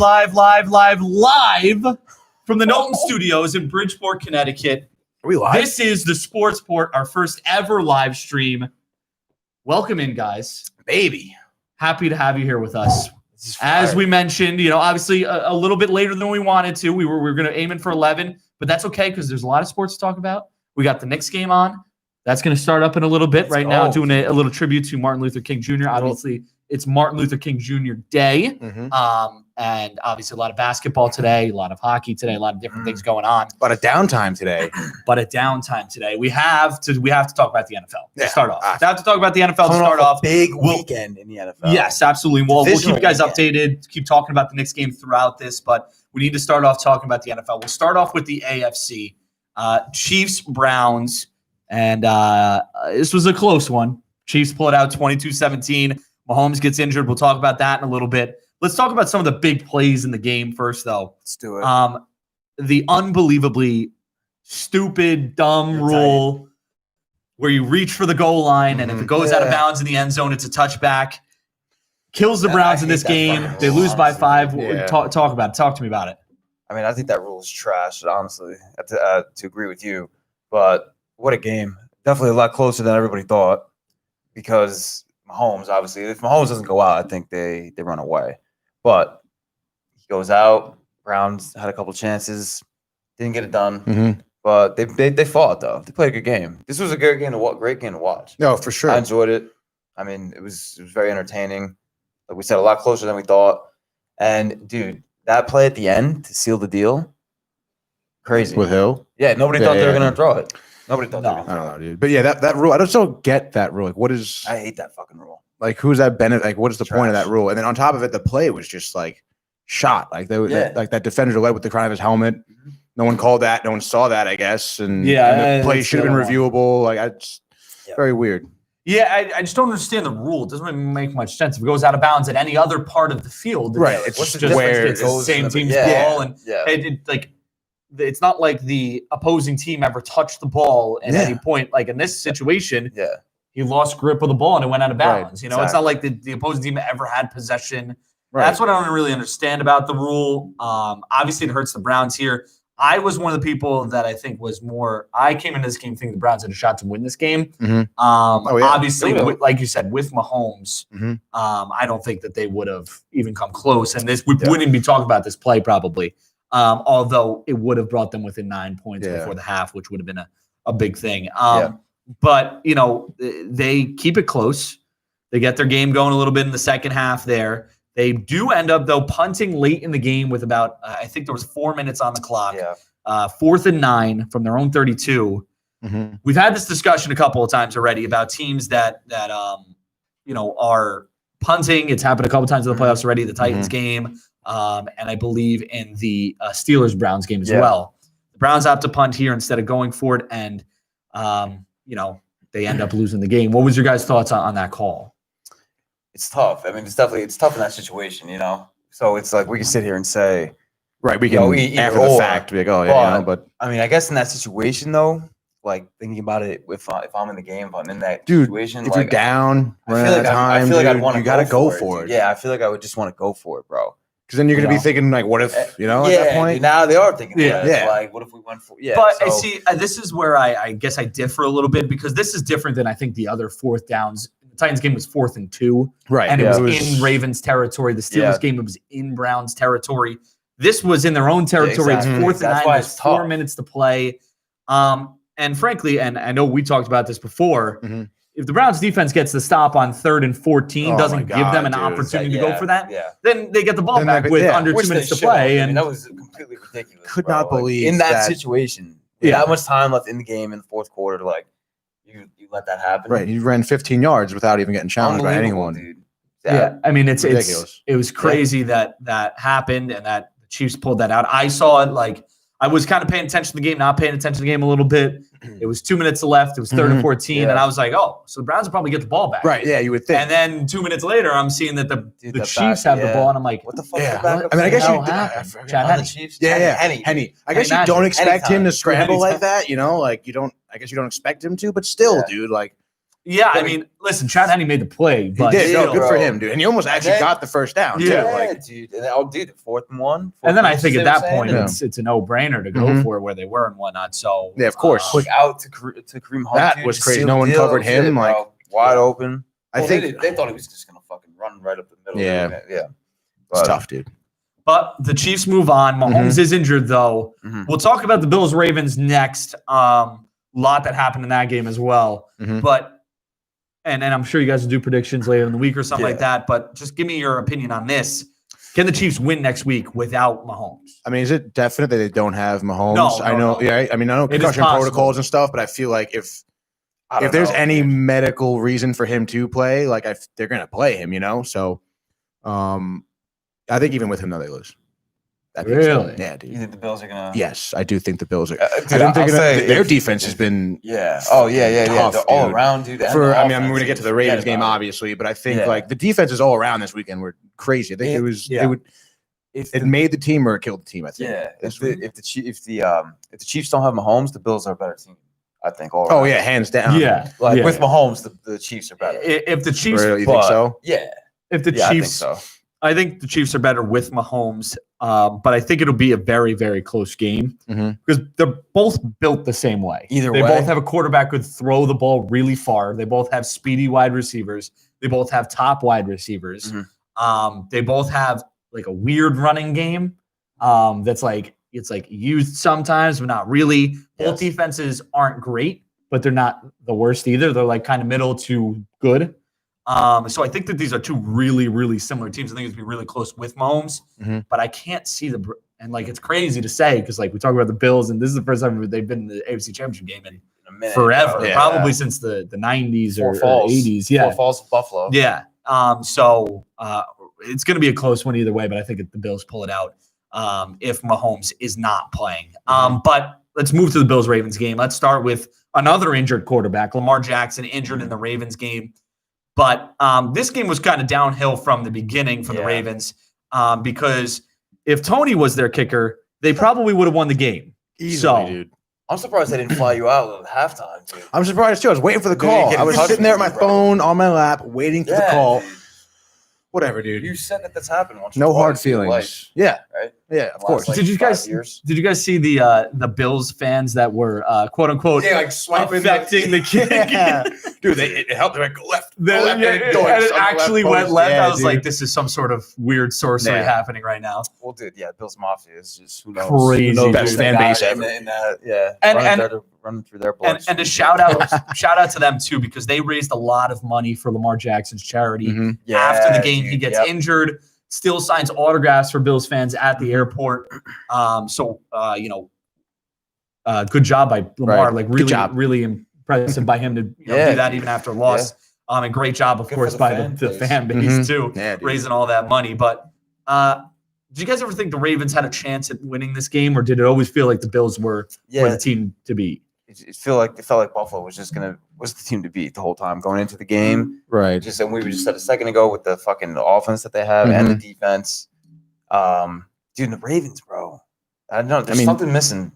from the Knowlton Studios in Bridgeport, Connecticut. Are we live? This is the Sports Port, our first ever live stream. Welcome in, guys. Baby. Happy to have you here with us. As we mentioned, obviously a little bit later than we wanted to. We were going to aim in for 11, but that's okay because there's a lot of sports to talk about. We got the Knicks game on. That's going to start up in a little bit. Right now, doing a little tribute to Martin Luther King Jr. Obviously, it's Martin Luther King Jr. Day. And obviously a lot of basketball today, a lot of hockey today, a lot of different things going on. But a downtime today. We have to talk about the NFL to start off. We have to talk about the NFL to start off. Big weekend in the NFL. Yes, absolutely. We'll keep you guys updated, keep talking about the Knicks game throughout this, but we need to start off talking about the NFL. We'll start off with the AFC. Chiefs, Browns, and this was a close one. Chiefs pull it out 22-17. Mahomes gets injured. We'll talk about that in a little bit. Let's talk about some of the big plays in the game first, though. Let's do it. The unbelievably stupid, dumb rule where you reach for the goal line, and if it goes out of bounds in the end zone, it's a touchback. Kills the Browns in this game. They lose by 5. Yeah. Talk about it. Talk to me about it. I mean, I think that rule is trash, honestly, to agree with you. But what a game. Definitely a lot closer than everybody thought because Mahomes, obviously, if Mahomes doesn't go out, I think they run away. But he goes out. Browns had a couple chances. Didn't get it done. But they fought, though. They played a good game. This was a great game to watch. No, for sure. I enjoyed it. I mean, it was very entertaining. Like we said, a lot closer than we thought. And, dude, that play at the end to seal the deal, crazy. With who? Yeah, nobody thought they were going to draw it. Nobody thought they were going to I don't know, dude. But yeah, that rule, I just don't get that rule. Like, what is... I hate that fucking rule. Like, who's that benefit? Like, what is the point of that rule? And then on top of it, the play was just, like, shot. Like, like that defender led with the crown of his helmet. No one called that. No one saw that, I guess. And, and the play should have been reviewable. Like, it's very weird. Yeah, I just don't understand the rule. It doesn't really make much sense. If it goes out of bounds at any other part of the field, right? It's just where it's the same team's ball, and it's not like the opposing team ever touched the ball at any point. Like in this situation, he lost grip of the ball and it went out of bounds. It's not like the opposing team ever had possession. Right. That's what I don't really understand about the rule. Obviously, it hurts the Browns here. I was one of the people that I think was more. I came into this game thinking the Browns had a shot to win this game. Obviously, like you said, with Mahomes, I don't think that they would have even come close. And we wouldn't be talking about this play probably, although it would have brought them within 9 points before the half, which would have been a big thing. But they keep it close. They get their game going a little bit in the second half there. They do end up, though, punting late in the game with about, I think there was 4 minutes on the clock. 4th and 9 from their own 32. We've had this discussion a couple of times already about teams that are punting. It's happened a couple of times in the playoffs already, the Titans game, and I believe in the Steelers-Browns game as well. The Browns have to punt here instead of going for it, and, they end up losing the game. What was your guys' thoughts on that call? It's tough. I mean, it's tough in that situation, So it's like we can sit here and say, right? We can after the fact be like, oh yeah, but I mean, I guess in that situation though, like thinking about it, if I'm in the game, if I'm in that dude, situation, if you're down, I feel like I'd want to. You got to go for it. Yeah, I feel like I would just want to go for it, bro. Because then you're going to be thinking like, what if at that point? Now they are thinking, like, what if we went for? Yeah, but I see. This is where I guess I differ a little bit because this is different than I think the other fourth downs. Titans game was 4th and 2, right? And it was in Ravens territory. The Steelers game, it was in Browns territory. This was in their own territory. It's 4th and 9. There's 4 minutes to play. And frankly, and I know we talked about this before. If the Browns defense gets the stop on 3rd and 14, doesn't give them an opportunity to go for that, then they get the ball back with under 2 minutes to play. And that was completely ridiculous. Could not believe in that situation. That much time left in the game in the fourth quarter, like. You let that happen, right? You ran 15 yards without even getting challenged by anyone, dude. I mean, it's ridiculous. It was crazy that happened and that the Chiefs pulled that out. I saw it like I was kind of paying attention to the game, not paying attention to the game a little bit. It was 2 minutes left. It was 3rd and 14, and I was like, oh, so the Browns will probably get the ball back, right? Yeah, you would think. And then 2 minutes later, I'm seeing that the Chiefs have the ball, and I'm like, what the fuck? I mean, I guess the Chiefs. Henny. I guess you don't expect him to scramble like that, like you don't. I guess you don't expect him to, but still, dude, like Yeah, I mean, listen, Chad Henne made the play, but he did. still, Good for him, dude. And he almost actually got the first down. Yeah, dude. And dude, 4th and 1. And then I think at that point, it's a no-brainer to go for it where they were and whatnot. So yeah, of course. Quick out to Kareem Hunt. That was crazy. No one covered him. Like wide open. I think they thought he was just gonna fucking run right up the middle. Yeah, yeah. It's tough, dude. But the Chiefs move on. Mahomes is injured, though. We'll talk about the Bills-Ravens next. Lot that happened in that game as well. But and I'm sure you guys will do predictions later in the week or something like that. But just give me your opinion on this. Can the Chiefs win next week without Mahomes? I mean, is it definite that they don't have Mahomes? No, I know. No. Yeah, I mean, I know concussion protocols and stuff, but I feel like if there's any medical reason for him to play, like they're gonna play him, you know. So, I think even with him, though, they lose. Really? Yeah, dude. You think the Bills are gonna? Yes, I do think the Bills are. Dude, I think their defense has been. Yeah. Oh yeah. Tough, they're all around, dude. We're going to get to the Ravens game, obviously, but I think like the defenses all around this weekend were crazy. I think it was. Yeah. It made the team or it killed the team. I think. Yeah. If the Chiefs don't have Mahomes, the Bills are a better team. I think. All oh yeah, hands down. Yeah. With Mahomes, the Chiefs are better. If the Chiefs, you think so? Yeah. If the Chiefs, I think the Chiefs are better with Mahomes, but I think it'll be a very, very close game because they're both built the same way. They both have a quarterback who could throw the ball really far. They both have speedy wide receivers. They both have top wide receivers. They both have like a weird running game that's like it's like used sometimes, but not really. Both defenses aren't great, but they're not the worst either. They're like kind of middle to good. So I think that these are two really, really similar teams. I think it's gonna be really close with Mahomes, but I can't see and like it's crazy to say because like we talk about the Bills and this is the first time they've been in the AFC Championship game in a minute, forever, probably since the 90s or 80s. Yeah, Four Falls, Buffalo. Yeah. So it's gonna be a close one either way, but I think the Bills pull it out if Mahomes is not playing. But let's move to the Bills-Ravens game. Let's start with another injured quarterback, Lamar Jackson, injured in the Ravens game. But this game was kind of downhill from the beginning for the Ravens because if Tony was their kicker, they probably would have won the game. Easily, dude. I'm surprised they didn't fly you out at halftime, dude. I'm surprised, too. I was waiting for the call. I was sitting there at my phone on my lap waiting for the call. Whatever, dude. You said that's happened once. No hard feelings. Yeah. Right? Yeah, of course. Did you guys see the Bills fans that were quote unquote affecting the kick? Dude, it helped them go left. And it actually went left. I was like, this is some sort of weird sorcery happening right now. Well, dude, Bills Mafia is just who knows. Crazy. Best fan base ever. Running through their blood. And a shout out to them too, because they raised a lot of money for Lamar Jackson's charity. After the game, he gets injured. Still signs autographs for Bills fans at the airport. Good job by Lamar. Like really impressive by him to do that even after a loss. And great job, of course, by the fan base too, raising all that money. But did you guys ever think the Ravens had a chance at winning this game, or did it always feel like the Bills were the team to beat? It felt like Buffalo was the team to beat the whole time going into the game. Right. And we just said a second ago with the fucking offense that they have and the defense. Dude, the Ravens, bro. I don't know. There's something missing.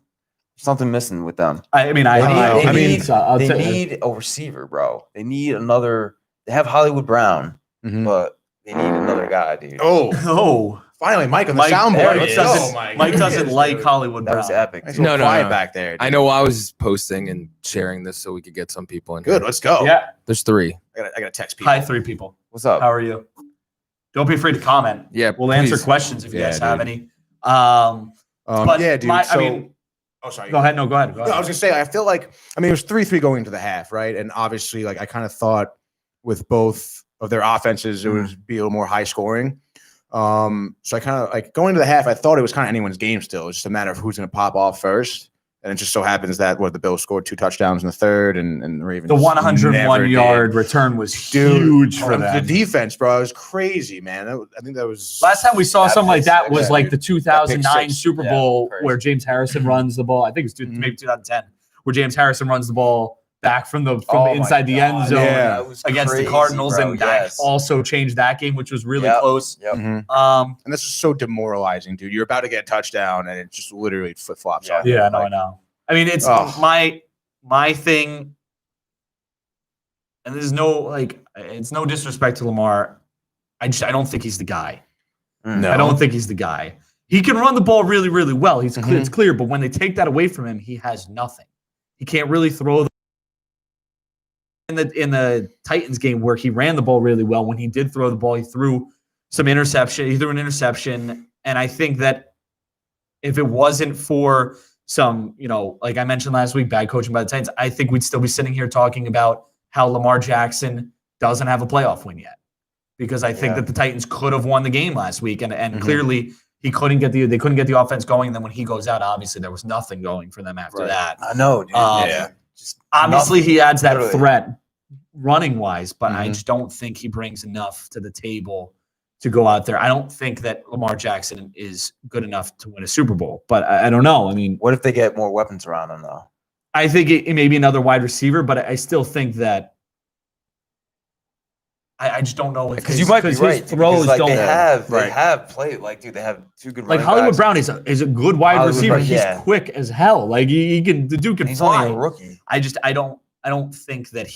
Something missing with them. They need a receiver, bro. They need another. They have Hollywood Brown, but they need another guy, dude. Oh. Finally, Mike on the soundboard. Mike doesn't like Hollywood Brown. That was epic. No, quiet back there. Dude. I know I was posting and sharing this so we could get some people in. Good, let's go. Yeah. There's 3. I gotta text people. Hi, 3 people. What's up? How are you? Don't be afraid to comment. Yeah, we'll answer questions if you guys have any. But yeah, dude. Sorry. Go ahead. No, go ahead. No, I was gonna say, I feel like, it was 3-3 going into the half, right? And obviously, like, I kind of thought with both of their offenses, it would be a little more high scoring. So I kind of like going into the half, I thought it was kind of anyone's game still. It's just a matter of who's going to pop off first. And it just so happens that the Bills scored 2 touchdowns in the third, and the Ravens. The 101-yard return was huge for them. The defense, bro, was crazy, man. I think that was last time we saw something like that was like the 2009 Super Bowl where James Harrison runs the ball. I think it's maybe 2010 where James Harrison runs the ball back from inside the end zone against the Cardinals, and that also changed that game, which was really close. And this is so demoralizing, dude. You're about to get a touchdown, and it just literally flip flops. I know. I mean, it's my thing. and there's no it's no disrespect to Lamar. I don't think he's the guy. No. I don't think he's the guy. He can run the ball really, really well. It's clear, but when they take that away from him, he has nothing. He can't really throw. In the Titans game where he ran the ball really well, when he did throw the ball, he threw some interception. He threw an interception, and I think that if it wasn't for some, like I mentioned last week, bad coaching by the Titans, I think we'd still be sitting here talking about how Lamar Jackson doesn't have a playoff win yet, because I think that the Titans could have won the game last week, and clearly they couldn't get the offense going. And then when he goes out, obviously there was nothing going for them after that. I know, dude. Just obviously he adds that threat running wise, but I just don't think he brings enough to the table to go out there. I don't think that Lamar Jackson is good enough to win a Super Bowl, but I don't know. I mean, what if they get more weapons around him though? I think it may be another wide receiver, but I still think that I just don't know, because you might be right. His throws like don't they have played, like, dude, they have two good like Hollywood Brown is a good wide receiver. He's quick as hell. Like the dude can he's play. Only a rookie. I don't think that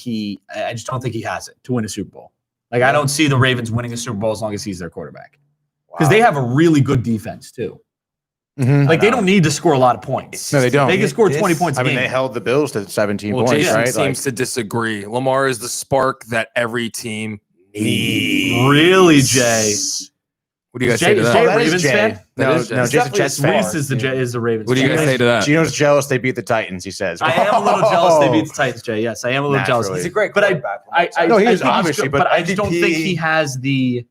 I just don't think he has it to win a Super Bowl. Like I don't see the Ravens winning a Super Bowl as long as he's their quarterback, because they have a really good defense too. Like they don't need to score a lot of points. No, they don't. They can score 20 points. I mean, they held the Bills to 17 points. Jason right? seems to disagree. Lamar is the spark that every team needs. Really, Jay? What do you guys say to that? Jay a Ravens fan? No, Jason Jets fan. Reese is the Ravens. What do you guys say to that? Gino's jealous they beat the Titans. He says, "I am a little jealous they beat the Titans." Jay, yes, I am a little jealous. He's a great quarterback. No, he is obviously, but I just don't think he has the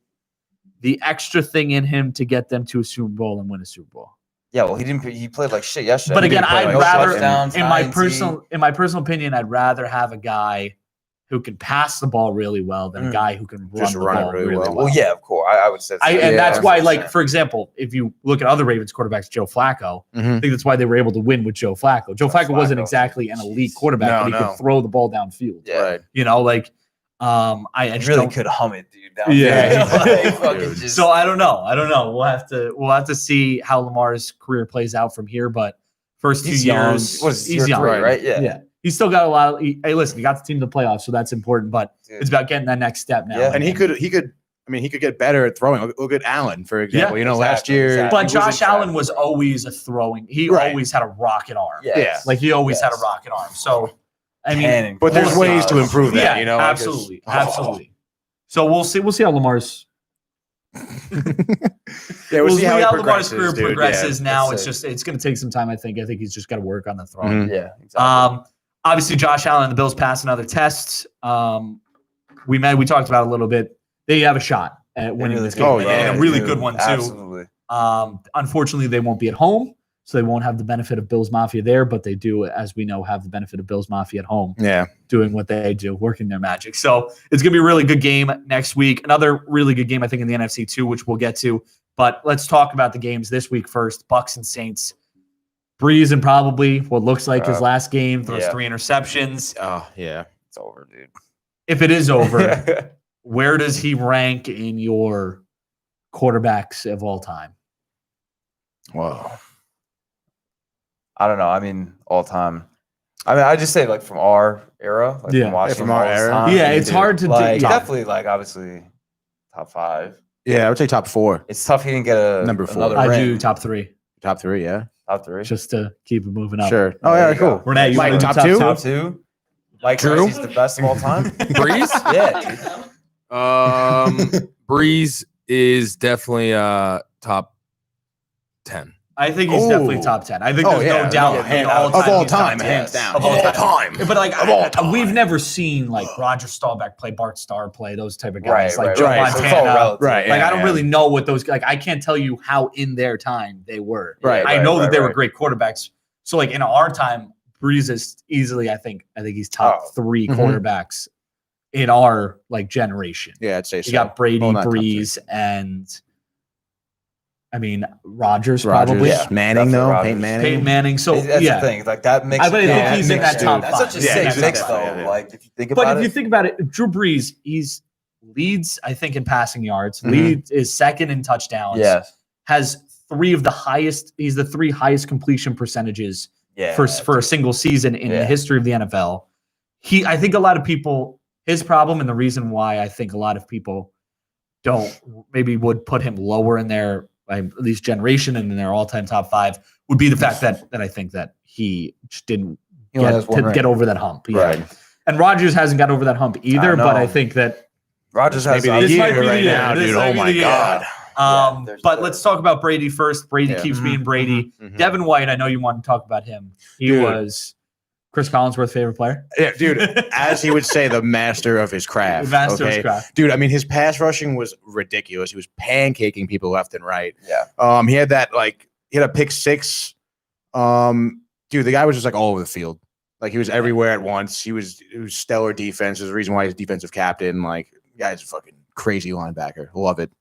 extra thing in him to get them to a Super Bowl and win a Super Bowl. Yeah, well, he played like shit yesterday. But again, I'd rather, in my personal opinion, I'd rather have a guy who can pass the ball really well than a guy who can run the ball really well. Well, yeah, of course. I would say. And that's why, like, for example, if you look at other Ravens quarterbacks, Joe Flacco, I think that's why they were able to win with Joe Flacco. Joe Flacco wasn't exactly an elite quarterback, but he could throw the ball downfield. Yeah. Right. I just really could hum it, dude. Yeah. So I don't know. We'll have to see how Lamar's career plays out from here. But first 2 years, he's young, right? Yeah. He's still got a lot of. Hey, listen, he got the team to the playoffs, so that's important. But it's about getting that next step now. Yeah. And he could get better at throwing. Look at Allen, for example. Last year. But Josh Allen was always a throwing. He always had a rocket arm. Yeah. Like he always had a rocket arm. So I mean, but there's ways to improve that. Absolutely. So we'll see how Lamar's. We'll see how Lamar's career progresses. Now it's going to take some time. I think he's just got to work on the throwing. Yeah. Exactly. Obviously, Josh Allen and the Bills passed another test. We talked about it a little bit. They have a shot at winning this game. A really good one too. Absolutely. Unfortunately, they won't be at home, so they won't have the benefit of Bills Mafia there. But they do, as we know, have the benefit of Bills Mafia at home. Yeah, doing what they do, working their magic. So it's gonna be a really good game next week. Another really good game, I think, in the NFC too, which we'll get to. But let's talk about the games this week first. Bucs and Saints. Breeze in probably what looks like his last game, throws 3 interceptions. Oh, yeah. It's over, dude. If it is over, where does he rank in your quarterbacks of all time? Whoa. I don't know. I mean, all time. I mean, I just say like from our era, like from watching from our era. Time, it's hard to definitely like obviously top 5. Yeah, I would say top 4. It's tough he didn't get number 4. Another I ring. do top 3. Top 3, yeah. Top 3. Just to keep it moving up. Sure. Oh, yeah, cool. Renee, you Mike, top 2? Top 2. Mike Drew? He's the best of all time. Breeze? Yeah, dude. Breeze is definitely top 10. I think he's definitely top 10. I think there's no doubt of all time, hands down. Of all time. But like we've never seen like Roger Staubach play, Bart Starr play, those type of guys. Like Joe Montana. Right. Like I don't really know what those I can't tell you how in their time they were. Right. I know that they were great quarterbacks. So like in our time, Breeze is easily, I think he's top 3 quarterbacks in our like generation. Yeah, I'd say so. You got Brady, Breeze, and I mean Rodgers probably. Manning though, Peyton Manning. So that's the thing. Like that makes. I think he's in that top 5. That's such a safe mix though. Like if you think about it. But if you think about it, Drew Brees, he's leads I think in passing yards. Leads is second in touchdowns. Yes. Has 3 of the highest. He's the 3 highest completion percentages. For a single season in the history of the NFL. I think a lot of people his problem, and the reason why I think a lot of people would put him lower in their at least generation and in their all-time top 5 would be the fact that I think that he just didn't get over that hump. Yeah. Right. And Rodgers hasn't got over that hump either, but I think that Rodgers has maybe the year right now, dude. Oh my God. But let's talk about Brady first. Brady keeps being Brady. Devin White, I know you want to talk about him. He was Chris Collinsworth's favorite player. Yeah, dude. As he would say, the master of his craft. Master of his craft. Dude, I mean, his pass rushing was ridiculous. He was pancaking people left and right. Yeah. He had a pick 6. Dude, the guy was just like all over the field. Like he was everywhere at once. It was stellar defense. There's a reason why he's defensive captain. Like, guy's a fucking crazy linebacker. Love it.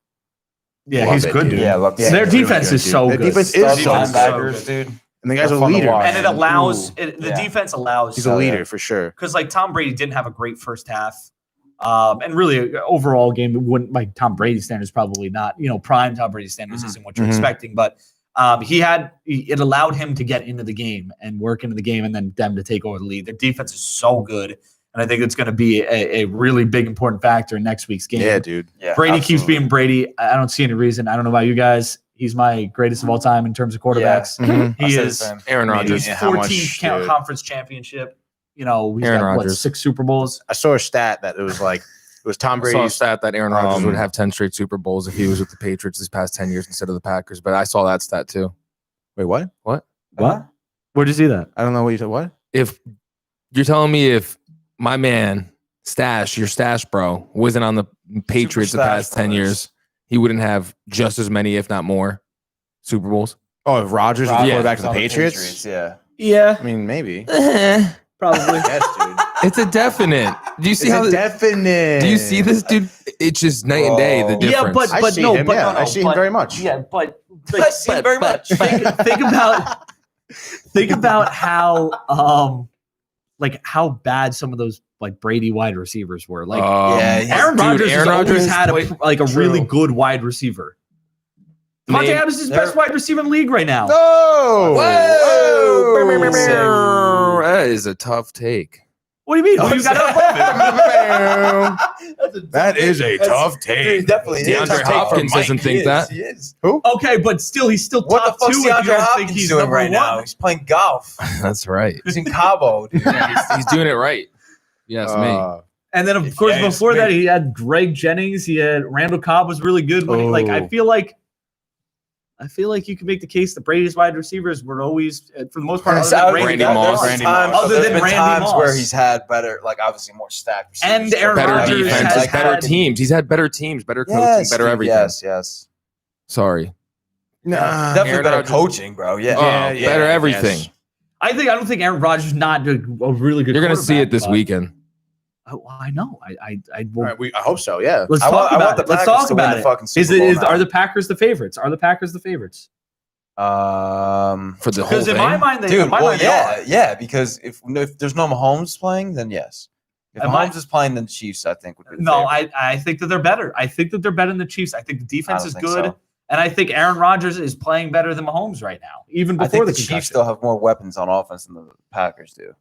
Yeah, he's good, dude. Yeah, their defense is so good. Their defense is so good, dude. And the guy's a leader. And it allows the defense allows. He's a leader for sure. Because like Tom Brady didn't have a great first half. And really overall game wouldn't like Tom Brady standards, probably not, prime Tom Brady standards isn't what you're expecting, but it allowed him to get into the game and work into the game and then them to take over the lead. Their defense is so good. And I think it's going to be a really big, important factor in next week's game. Yeah, dude. Yeah, Brady keeps being Brady. I don't see any reason. I don't know about you guys. He's my greatest of all time in terms of quarterbacks. Yeah. He is Aaron Rodgers. He's 14th conference championship. He's got 6 Super Bowls. I saw a stat that it was Tom Brady. I saw a stat that Aaron Rodgers would have 10 straight Super Bowls if he was with the Patriots these past 10 years instead of the Packers. But I saw that stat too. Wait, what? What? Where'd you see that? I don't know what you said. What? If you're telling me if my man your stash bro, wasn't on the Patriots the past 10 years, he wouldn't have just as many, if not more, Super Bowls. Oh, if Rodgers was quarterback of the Patriots? Yeah. I mean, maybe. Probably. Yes, dude. It's a definite. Do you see definite? Do you see this, dude? It's just night and day, the difference. Yeah, but I see him, I see him very much. Yeah, but I see him very much. Think about how how bad some of those Brady wide receivers were. Aaron Rodgers always had a really good wide receiver. Devontae Adams is the best wide receiver in the league right now. No! Whoa! That is a tough take. What do you mean? Who you got That is a tough take. Definitely. DeAndre Hopkins doesn't think that. He is. Who? Okay, but still, he's still What top the fuck's 2 if you DeAndre don't think Hopkins he's doing number right 1. now? He's playing golf. That's right. He's in Cabo, dude. He's doing it right. Yes, me. And then, of course, before that, he had Greg Jennings. He had Randall Cobb was really good. When I feel like you can make the case that Brady's wide receivers were always, for the most part, other than Randy Moss. Other than Randy Moss, where he's had better, obviously more stacked receivers. And Aaron Rodgers defenses, better teams. He's had better teams, better coaching, better everything. Yes. Sorry. Nah, definitely better coaching, bro. Better everything. Yes. I don't think Aaron Rodgers is not a really good. You're going to see it this weekend. Oh, I know. I hope so. Yeah. Let's talk about it. Let's talk about it. Are the Packers the favorites? For the whole thing? Because in my mind, they are. Because if there's no Mahomes playing, then yes. If Mahomes is playing, then the Chiefs, I think, would be the favorite. I think that they're better. I think that they're better than the Chiefs. I think the defense is good. So. And I think Aaron Rodgers is playing better than Mahomes right now, even before the Chiefs still have more weapons on offense than the Packers do.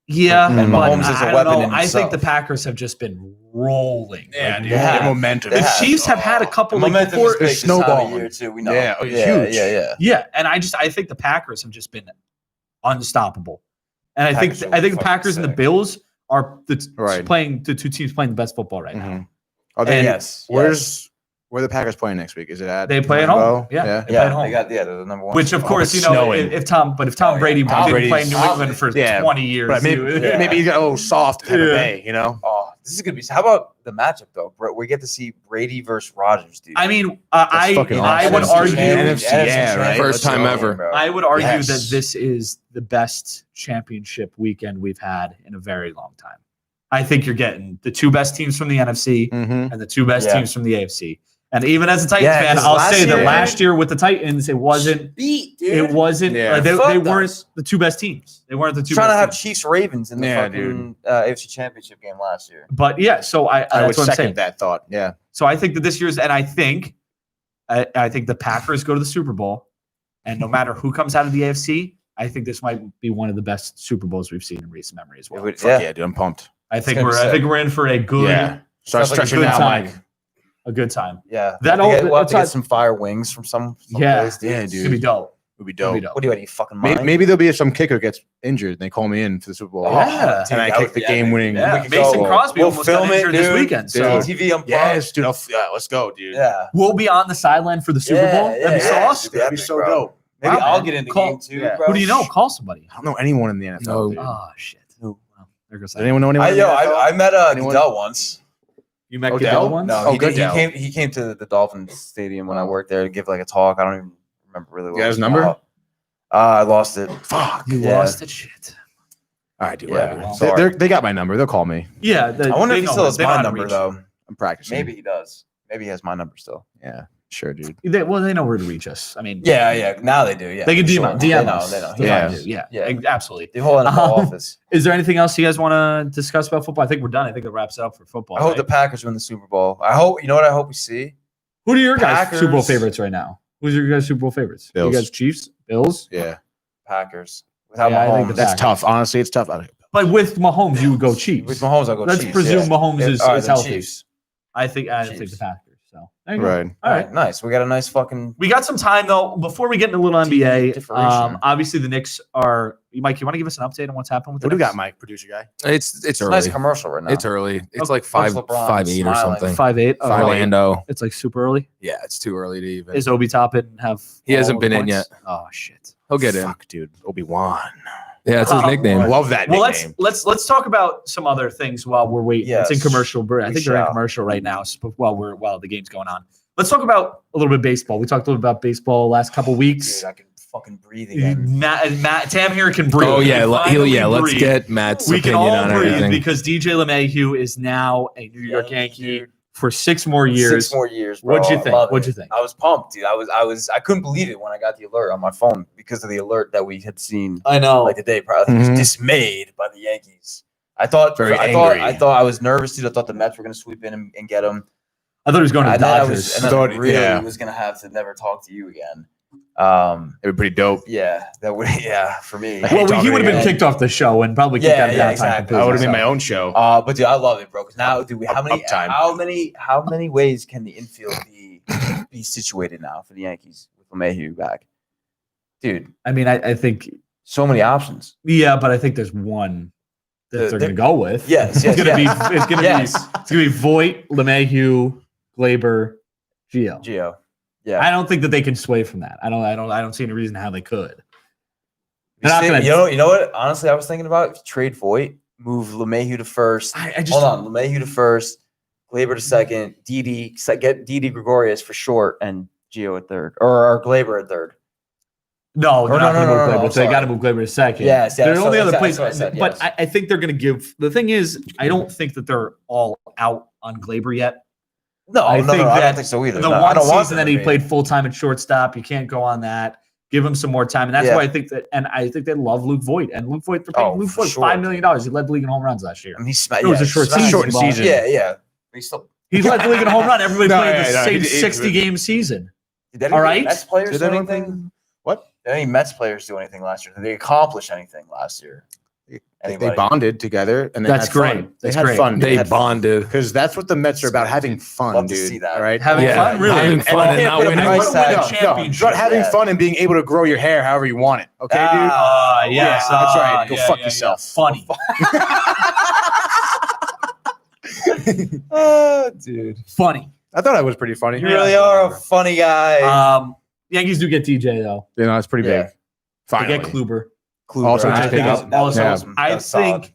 Yeah, and Mahomes is a weapon in I think the Packers have just been rolling. Yeah, dude. Their momentum. The Chiefs have had a couple momentum before snowball year too. We know. Yeah, huge. Yeah, and I think the Packers have just been unstoppable. And I think the Packers and the Bills are playing the 2 teams playing the best football right now. Are they? Yes. Where are the Packers playing next week? Is it at? They play at home. Yeah, they play at home. They got they're the number 1. Which of course if Tom Brady didn't play in New England for 20 years, maybe he's got a little soft kind of day, Oh, this is gonna be. How about the matchup though? We get to see Brady versus Rodgers, dude. I mean, I would argue NFC, first time ever. I would argue that this is the best championship weekend we've had in a very long time. I think you're getting the 2 best teams from the NFC and the 2 best teams from the AFC. And even as a Titans fan, I'll say that last year with the Titans, it wasn't beat, dude. It wasn't. They weren't the 2 best teams. They weren't the 2 trying best to have teams. Chiefs Ravens in the fucking AFC Championship game last year. But so I would second that thought. Yeah. So I think that this year's, and I think the Packers go to the Super Bowl, and no matter who comes out of the AFC, I think this might be one of the best Super Bowls we've seen in recent memory as well. Yeah, dude, I'm pumped. I think we're in for a good. Yeah. Start stretching like out, Mike. A good time. Yeah. We'll have to get some fire wings from some place. Yeah, dude. It'd be dope. Would be dope. What do you you fucking mind? Maybe there'll be some kicker gets injured and they call me in for the Super Bowl. Yeah. And I kick the game-winning. Yeah. Mason Crosby almost got injured this weekend. So TV on yes, dude. Let's go, dude. Yeah. We'll be on the sideline for the Super Bowl. That'd be so awesome. That'd be so dope. Maybe I'll get in the game too, bro. Who do you know? Call somebody. I don't know anyone in the NFL. No. Dude. Oh shit. Who? Does anyone know anyone? I met Goodell once. You met Goodell once? No, he came to the Dolphins Stadium when I worked there to give like a talk. I don't even remember really well. You got his number? I lost it. Fuck. You lost it. Shit. All right, dude. Yeah, they got my number. They'll call me. Yeah. I wonder if he still has my number though. I'm practicing. Maybe he does. Maybe he has my number still. Yeah. Sure, dude. They know where to reach us. I mean, yeah. Now they do. Yeah, they can DM us. They know. Yeah, absolutely. They hold in the office. Is there anything else you guys want to discuss about football? I think we're done. I think that wraps up for football. I hope the Packers win the Super Bowl. I hope. You know what? I hope we see. Who are your guys' Super Bowl favorites right now? Who's your guys' Super Bowl favorites? Bills. You guys Chiefs, Bills. Yeah, Packers. Without I think Mahomes, that's tough. Honestly, it's tough. But with Mahomes, you would go Chiefs. With Mahomes, I'll go Chiefs. Let's presume Mahomes is healthy. Chiefs. I think the Packers. So there you right. Go. All right, nice. We got a nice fucking. We got some time though. Before we get into a little NBA, obviously the Knicks are. Mike, you want to give us an update on what's happened with the Knicks? What do we got, Mike, producer guy? It's early. Nice commercial right now. It's early. It's like 5'8" or something. 5'8". Orlando. It's like super early. Yeah, it's too early to even. Is Obi Toppin have? He hasn't been in yet. Oh shit. He'll get in. Fuck, dude. Obi-Wan. Yeah, that's his nickname. I love that nickname. Let's talk about some other things while we're waiting. Yes. It's in commercial. I think they're in commercial right now. While the game's going on, let's talk about a little bit of baseball. We talked a little bit about baseball last couple weeks. Dude, I can fucking breathe again. Matt Tam here can breathe. Oh yeah, let's get Matt's opinion on everything. Because DJ LeMahieu is now a New York Yankee for 6 more years. 6 more years, bro. What'd you think? What'd you think? I was pumped, dude. I couldn't believe it when I got the alert on my phone because of the alert that we had seen. I know, like the day prior. I was dismayed by the Yankees. I thought I was nervous, dude. I thought the Mets were going to sweep in and get him. I thought he was going to the Dodgers. I thought really was going to have to never talk to you again. It would be pretty dope. Yeah, that would. Yeah, for me. Well, he would have been kicked off the show and probably kicked out of Downtime. Exactly. I would have been my own show. But dude, I love it, bro. Because now, dude, how many ways can the infield be situated now for the Yankees with LeMahieu back? Dude, I mean, I think so many options. Yeah, but I think there's one that they're going to go with. Yes, it's going to be Voit, LeMahieu, Glaber, Gio. Yeah, I don't think that they can sway from that. I don't see any reason how they could. You know what? Honestly, I was thinking about trade Voit, move LeMahieu to first. LeMahieu to first, Glaber to second, get Didi Gregorius for short, and Gio at third, or Glaber at third. No, they're not going to move Glaber. So they got to move Glaber to second. Yes, they're the only other place. But I think they're going to give. The thing is, I don't think that they're all out on Glaber yet. No, I don't think so either. The one season that he played full time at shortstop, you can't go on that. Give him some more time, and that's why I think that. And I think they love Luke Voit. And Luke Voit, $5 million. He led the league in home runs last year. I mean, it was a short season. Yeah. He led the league in home run. Everybody played the same 60-game season. All right. Mets players do anything? What? Did any Mets players do anything last year? Did they accomplish anything last year? They bonded together, and that's great. They had fun. They bonded because that's what the Mets are about: having fun, Love dude. To see that. Right? Having fun, really. Having fun and not winning. But having fun and being able to grow your hair however you want it. Okay, dude. Yes, that's right. Go fuck yourself. Funny. Oh, dude, funny. I thought I was pretty funny. You really are a funny guy. Yankees do get DJ though. You know, it's pretty big. Finally. They get Kluber. Also, I think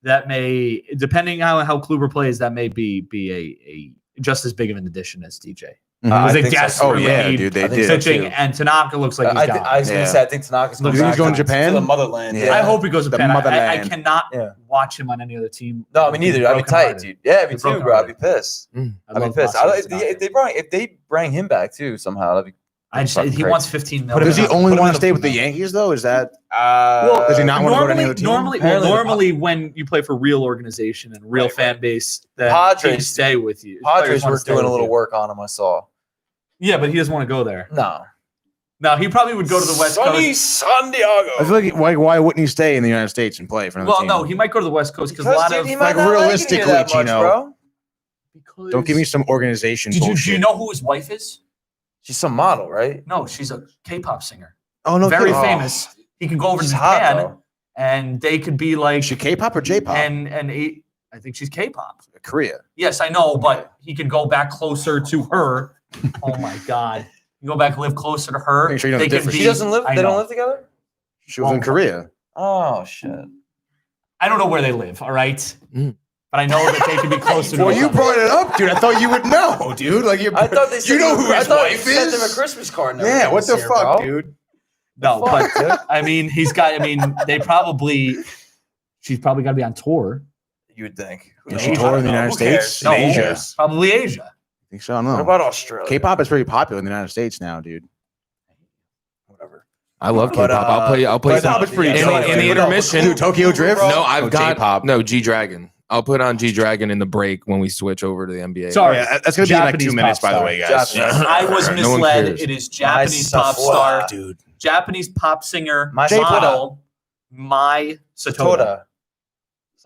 that may, depending on how Kluber plays, that may be a just as big of an addition as DJ. They desperately need pitching, and Tanaka looks like he's gone. I was going to say, I think Tanaka's going to Japan? To the motherland. I hope he goes to Japan. I cannot watch him on any other team. No, me neither. I'd be tight, dude. Yeah, me too, bro. I'd be pissed. I'd be pissed. If they bring him back too somehow, that'd be. He wants $15 million. Does he only want to stay with the Yankees though? Is that does he not want to go to any other team? Normally, when you play for real organization and real fan base, that teams stay with you. Padres were doing a little work on him. I saw. Yeah, but he doesn't want to go there. No. No, he probably would go to the West Coast. San Diego. I feel like why wouldn't he stay in the United States and play for another team? No, he might go to the West Coast because a lot of realistically, bro. Don't give me some organization bullshit. Do you know who his wife is? She's some model, right? No, she's a K-pop singer. Oh no, very famous. He can go over to Japan, and they could be like. Is she K-pop or J-pop? And I think she's K-pop. Korea. Yes, I know, but he could go back closer to her. Oh my God. You go back and live closer to her. Make sure you know the difference. She doesn't live. They don't live together. She was in Korea. Oh shit! I don't know where they live. All right, but I know that they could be closer. Well, you brought it up, dude. I thought you would know, dude. Like I thought they. You know who his wife is? Sent them a Christmas card. Yeah. What the fuck, dude? No, but I mean, they probably. She's probably got to be on tour. You would think. Is she tour in the United States? No, Asia. Probably Asia. I think so. I don't know. What about Australia? K-pop is pretty popular in the United States now, dude. Whatever. I love K-pop. I'll play some in the intermission. Dude, Tokyo Drift? No, I've got J-pop. G-Dragon. I'll put on G-Dragon in the break when we switch over to the NBA. Sorry, that's gonna be in like 2 minutes, by the way, guys. I was misled. It is Japanese pop star, dude. Japanese pop singer, model, Mai Satoda.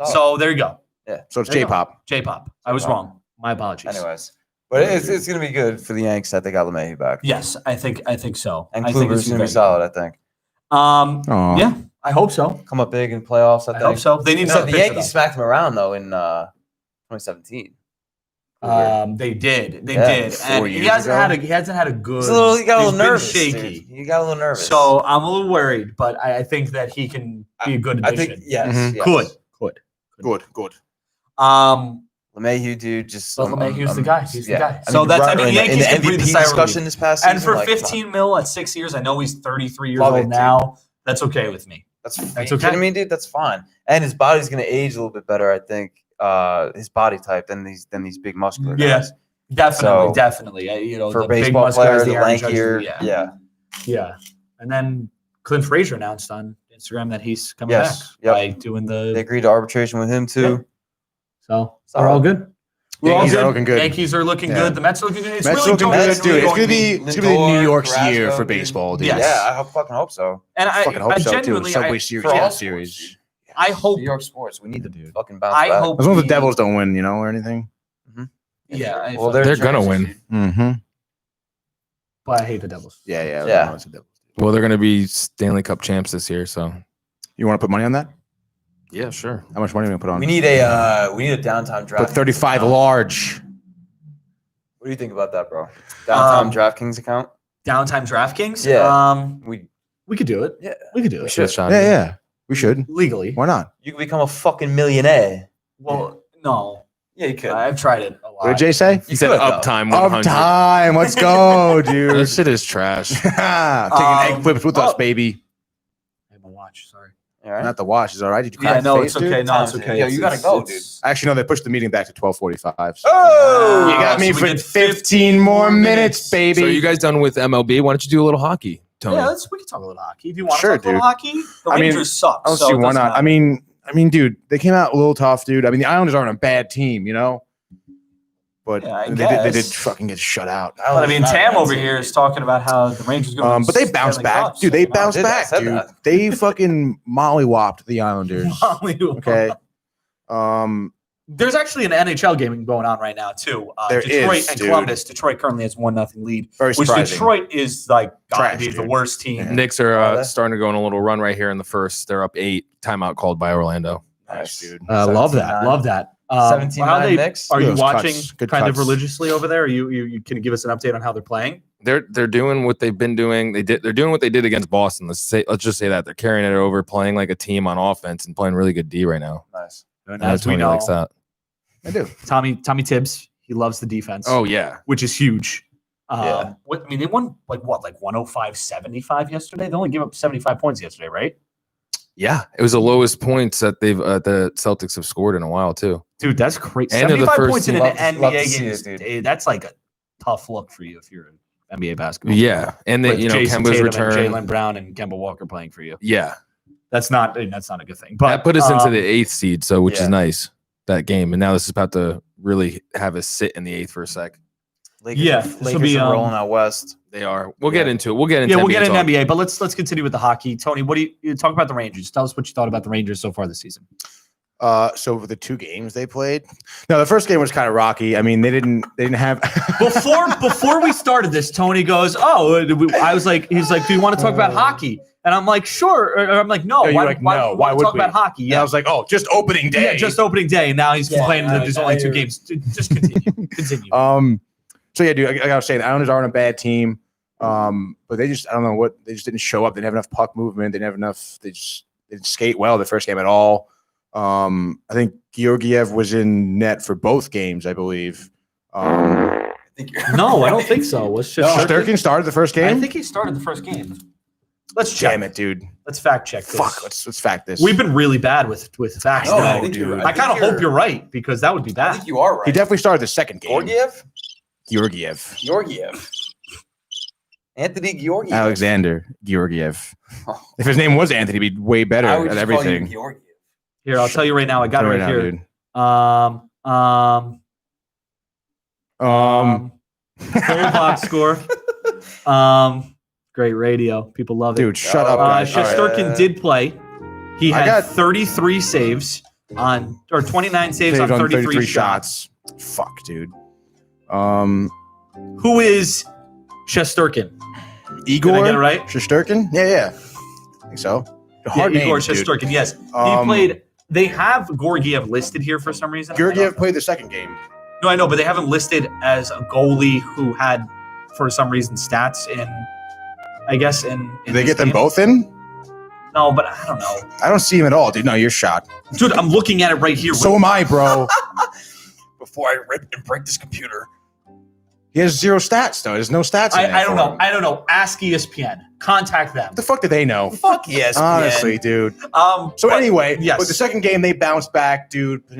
So there you go. Yeah. So it's J-pop. J-pop. I was wrong. My apologies. Anyways, but it's gonna be good for the Yanks that they got LeMahieu back. Yes, I think so. And Kluber's gonna be solid. I think. Yeah, I hope so. Come up big in playoffs. I think. Hope so. They need the Yankees smacked him around though in 2017. They did, and he hasn't had a good. He got a little nervous. Shaky. He got a little nervous. So I'm a little worried, but I think that he can be a good addition. I think yes. Good. LeMahieu, dude, just. But LeMahieu's the guy. He's the guy. So the Yankees in the MVP discussion this past season. And for $15 million at 6 years, I know he's 33 years old now. That's okay with me. That's okay. Kidding me, dude? That's fine. And his body's gonna age a little bit better, I think. His body type than these big muscular guys. Definitely. For the baseball big players, guys, the lankier, yeah. And then Clint Frazier announced on Instagram that he's coming back by doing the. They agreed to arbitration with him too. Yeah. So we're all good. Yankees are looking good. Yankees are looking good. The Mets are looking good. It's Mets really looking good, dude. It's gonna be New York's year for baseball, dude. Yes. Yeah, I fucking hope so. And I fucking hope so too. genuinely, Subway Series, series. I hope New York sports. We need to fucking bounce back. back. Hope as long as the Devils don't win, or anything. Yeah. Well, they're gonna win. Mm-hmm. But I hate the Devils. Yeah. Well, they're gonna be Stanley Cup champs this year, so you want to put money on that? Yeah, sure. How much money are we gonna put on? We need a downtime draft. Put 35 large. What do you think about that, bro? Downtime DraftKings account? Downtime DraftKings? Yeah. We could do it. Yeah. We could do it. Yeah. We should. Legally. Why not? You could become a fucking millionaire. Well, no. Yeah, you could. I've tried it a lot. What did Jay say? He said uptime 100. Uptime. Let's go, dude. That shit is trash. Taking egg flips with us, baby. I have my watch. Sorry. All right. Not the watch. Is all right? Did you crack the face, it's okay. dude? No, it's okay. Yeah, you gotta go, dude. Actually, no, they pushed the meeting back to 12:45. So. Oh, you got me for 15 more minutes, baby. So are you guys done with MLB? Why don't you do a little hockey, Tony? Yeah, we can talk a little hockey. Do you want Sure, to talk a little hockey? The Rangers suck. I don't see why not. I mean, dude, they came out a little tough, dude. I mean, the Islanders aren't a bad team, But they did fucking get shut out. But I mean, Tam over here is talking about how the Rangers going to but they bounced back. Dude, they bounced back, dude. They fucking mollywopped the Islanders. Okay. There's actually an NHL game going on right now, too. Detroit and Columbus. Detroit currently has 1-0 lead. Very surprising. Which Detroit is like trash, the worst team. Yeah. Knicks are starting to go on a little run right here in the first. They're up 8. Timeout called by Orlando. Nice, dude. Love that. 17-9 Knicks. Are you watching Good kind cuts. of religiously over there? You can you give us an update on how they're playing? They're doing what they've been doing. They're doing what they did against Boston. Let's just say that they're carrying it over, playing like a team on offense and playing really good D right now. Nice. And as we know, likes that. I do. Tommy Tibbs, he loves the defense. Oh yeah, which is huge. Yeah. They won like 105-75 yesterday. They only gave up 75 points yesterday, right? Yeah, it was the lowest points that the Celtics have scored in a while too. Dude, that's crazy. And 75 points in an love NBA game, that's like a tough look for you if you're an NBA basketball player. Yeah, and then Jason Kemba's Tatum return, and Jaylen Brown and Kemba Walker playing for you. Yeah, that's not a good thing. But that put us into the 8th seed, which is nice, that game. And now this is about to really have us sit in the 8th for a sec. Lakers will be rolling out west. They are. We'll get into it. We'll get into NBA, but let's continue with the hockey. Tony, what do you talk about the Rangers? Tell us what you thought about the Rangers so far this season. So for the 2 games they played, no, the first game was kind of rocky. I mean, they didn't have before we started this. Tony goes, he's like, do you want to talk about hockey? And I'm like, sure. Or I'm like, no. Why would talk about hockey? Yeah, I was like, just opening day. Yeah, just opening day. And now he's complaining that there's only 2 games. Just continue. So yeah, dude, I was saying the Islanders aren't a bad team. But they just, I don't know what, they just didn't show up. They didn't have enough puck movement. They didn't have enough. They didn't skate well the first game at all. I think Georgiev was in net for both games, I believe. No, I don't think so. Was Shesterkin started the first game? I think he started the first game. Let's check. Damn it, dude. Let's fact check this. Fuck, let's fact this. We've been really bad with facts. No, dude. I kind of hope you're right because that would be bad. I think you are right. He definitely started the second game. Georgiev. Anthony Georgiev. Alexander Georgiev. If his name was Anthony, he'd be way better at everything. Here, I'll tell you right now. I got it right here. Dude. Goal box score. Great radio. People love it. Dude, shut up. Shesterkin did play. He had 33 saves or 29 saves on 33 shots. Fuck, dude. Who is Shesterkin? Igor? Did I get it right? Shesterkin? Yeah. I think so. Igor Shesterkin, yes. He played. They have Georgiev listed here for some reason. Georgiev played the second game. No, I know, but they haven't listed as a goalie who had, for some reason, stats in. Did they get them both in? No, but I don't know. I don't see him at all, dude. No, you're shot. Dude, I'm looking at it right here. So am I, bro. Before I rip and break this computer. He has 0 stats, though. There's no stats in there. I don't know. Ask ESPN. Contact them. What the fuck do they know? Fuck ESPN. Honestly, dude. Anyway, with the second game, they bounced back, dude. I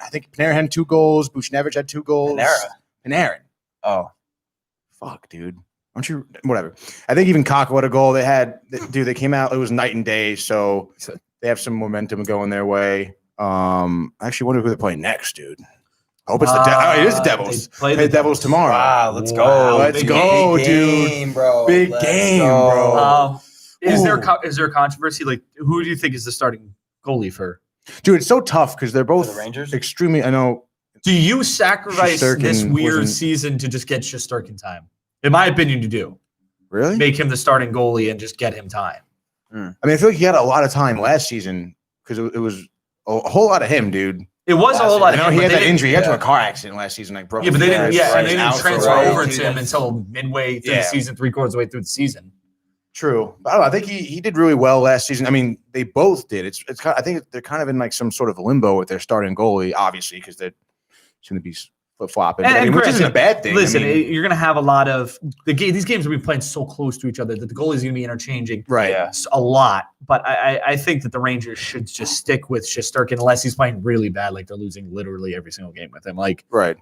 think Panarin had 2 goals. Buchnevich had 2 goals. Panarin. Oh. Fuck, dude. Aren't you? Whatever. I think even Kakko had a goal. They came out. It was night and day, so they have some momentum going their way. I actually wonder who they're playing next, dude. I hope it's it is the Devils. They play the Devils tomorrow. Wow, let's go. Let's go, dude. Big game, bro. Is there a controversy? Like, who do you think is the starting goalie for? Dude, it's so tough because they're both the Rangers? Extremely. I know. Do you sacrifice this weird season to just get Shesterkin time? In my opinion, you do. Really? Make him the starting goalie and just get him time. I mean, I feel like he had a lot of time last season because it was a whole lot of him, dude. It was a whole lot of him. He had that injury. He got to a car accident last season. Like, broke. Yeah, but they didn't. Yeah, and they didn't transfer over to him him until midway through the season, 3/4 of the way through the season. True, but I don't know. I think he did really well last season. I mean, they both did. It's kind of, I think they're kind of in like some sort of limbo with their starting goalie, obviously, because they're going to be flip-flopping. Which isn't a bad thing. Listen, you're going to have a lot of these games have been playing so close to each other that the goalies are going to be interchanging a lot. But I think that the Rangers should just stick with Shesterkin unless he's playing really bad, like they're losing literally every single game with him,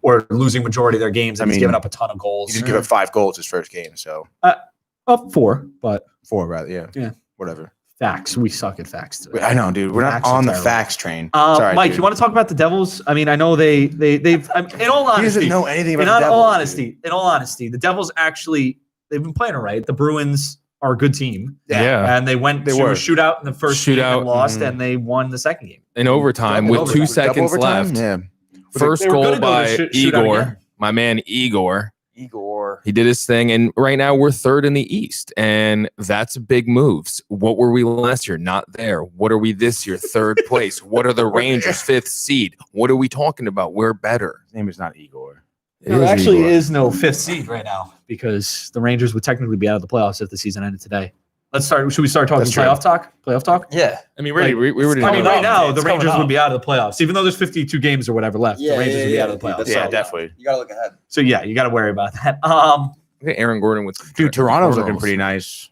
or losing majority of their games. And he's giving up a ton of goals. He just gave up 5 goals his first game, so 4, but 4 rather, yeah, whatever. Facts. We suck at facts today. I know, dude. We're not on the facts train. Sorry, Mike, dude. You want to talk about the Devils? I mean, I know they've. In all honesty, he doesn't know anything about the Devils. In all honesty, the Devils they've been playing all right. The Bruins are a good team. Yeah. And they went to a shootout in the first game and lost, and they won the second game. In overtime with 2 seconds left. Yeah. First goal by Igor, my man Igor. He did his thing, and right now we're 3rd in the East, and that's big moves. What were we last year? Not there. What are we this year? 3rd place. What are the Rangers? 5th seed. What are we talking about? We're better. His name is not Igor. There actually is no 5th seed right now because the Rangers would technically be out of the playoffs if the season ended today. Let's start. Should we start talking playoff talk? Playoff talk? Yeah. I mean, we were. I mean, right now the Rangers would be out of the playoffs, even though there's 52 games or whatever left. The Rangers would be out of the playoffs. Yeah, definitely. You gotta look ahead. So yeah, you got to worry about that. Aaron Gordon with Toronto's looking pretty nice.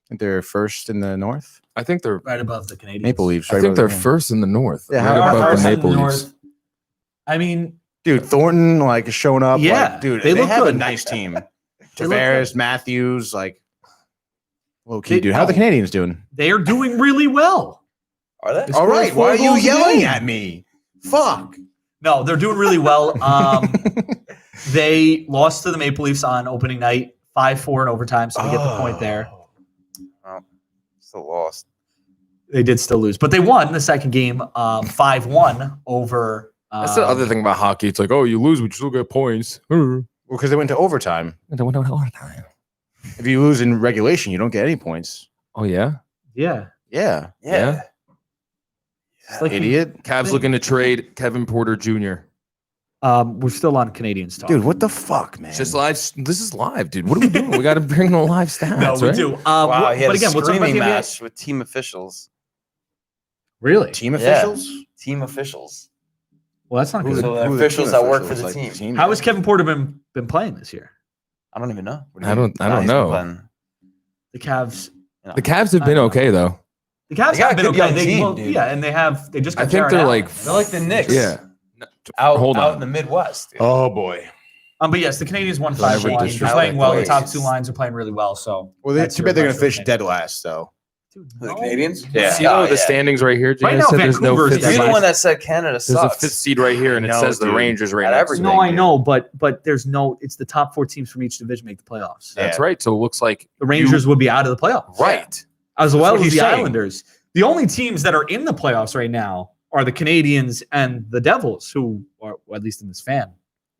I think they're 1st in the North. I think they're right above the Canadiens. Maple Leafs. I think they're 1st in the North. Yeah, right above the Maple Leafs. I mean, dude, Thornton is showing up. Yeah, dude, they have a nice team. Tavares, Matthews, low key, dude. How are the Canadians doing? They are doing really well. Are they? All right. Why are you yelling at me? Fuck. No, they're doing really well. They lost to the Maple Leafs on opening night, 5-4 in overtime, so they get the point there. Oh, still lost. They did still lose, but they won the second game 5-1 over. That's the other thing about hockey. It's like, oh, you lose, but you still get points. Well, because they went to overtime. If you lose in regulation, you don't get any points. Oh, yeah? Yeah. Like idiot. Cavs looking to trade Kevin Porter Jr. We're still on Canadians talk. Dude, what the fuck, man? It's just live. This is live, dude. What are we doing? We got to bring the live stats. No, we right? do. Wow, he had but again, a what's up about screaming the NBA? match with team officials. Really? Team officials? Team officials. Well, that's not good. So the officials that work for the team. How has Kevin Porter been playing this year? I don't even know. I don't know. The Cavs. The Cavs have been okay though. The Cavs have been okay. And they just. I think they're like the Knicks. Yeah. Out in the Midwest. Dude. Oh boy. But yes, the Canadians won 5-1. They're playing well. The top two lines are playing really well. So too bad they're gonna finish dead last though. The Canadians? Yeah. See the standings right here? Right now, there's no Vancouver's fifth You're the seed. one that said Canada sucks. There's a fifth seed right here, and it says the Rangers right next to it. No, I know, but there's no. It's the top 4 teams from each division make the playoffs. That's right. So it looks like The Rangers would be out of the playoffs. right. As well what as he's the saying. Islanders. The only teams that are in the playoffs right now are the Canadians and the Devils, who are, or at least in this fan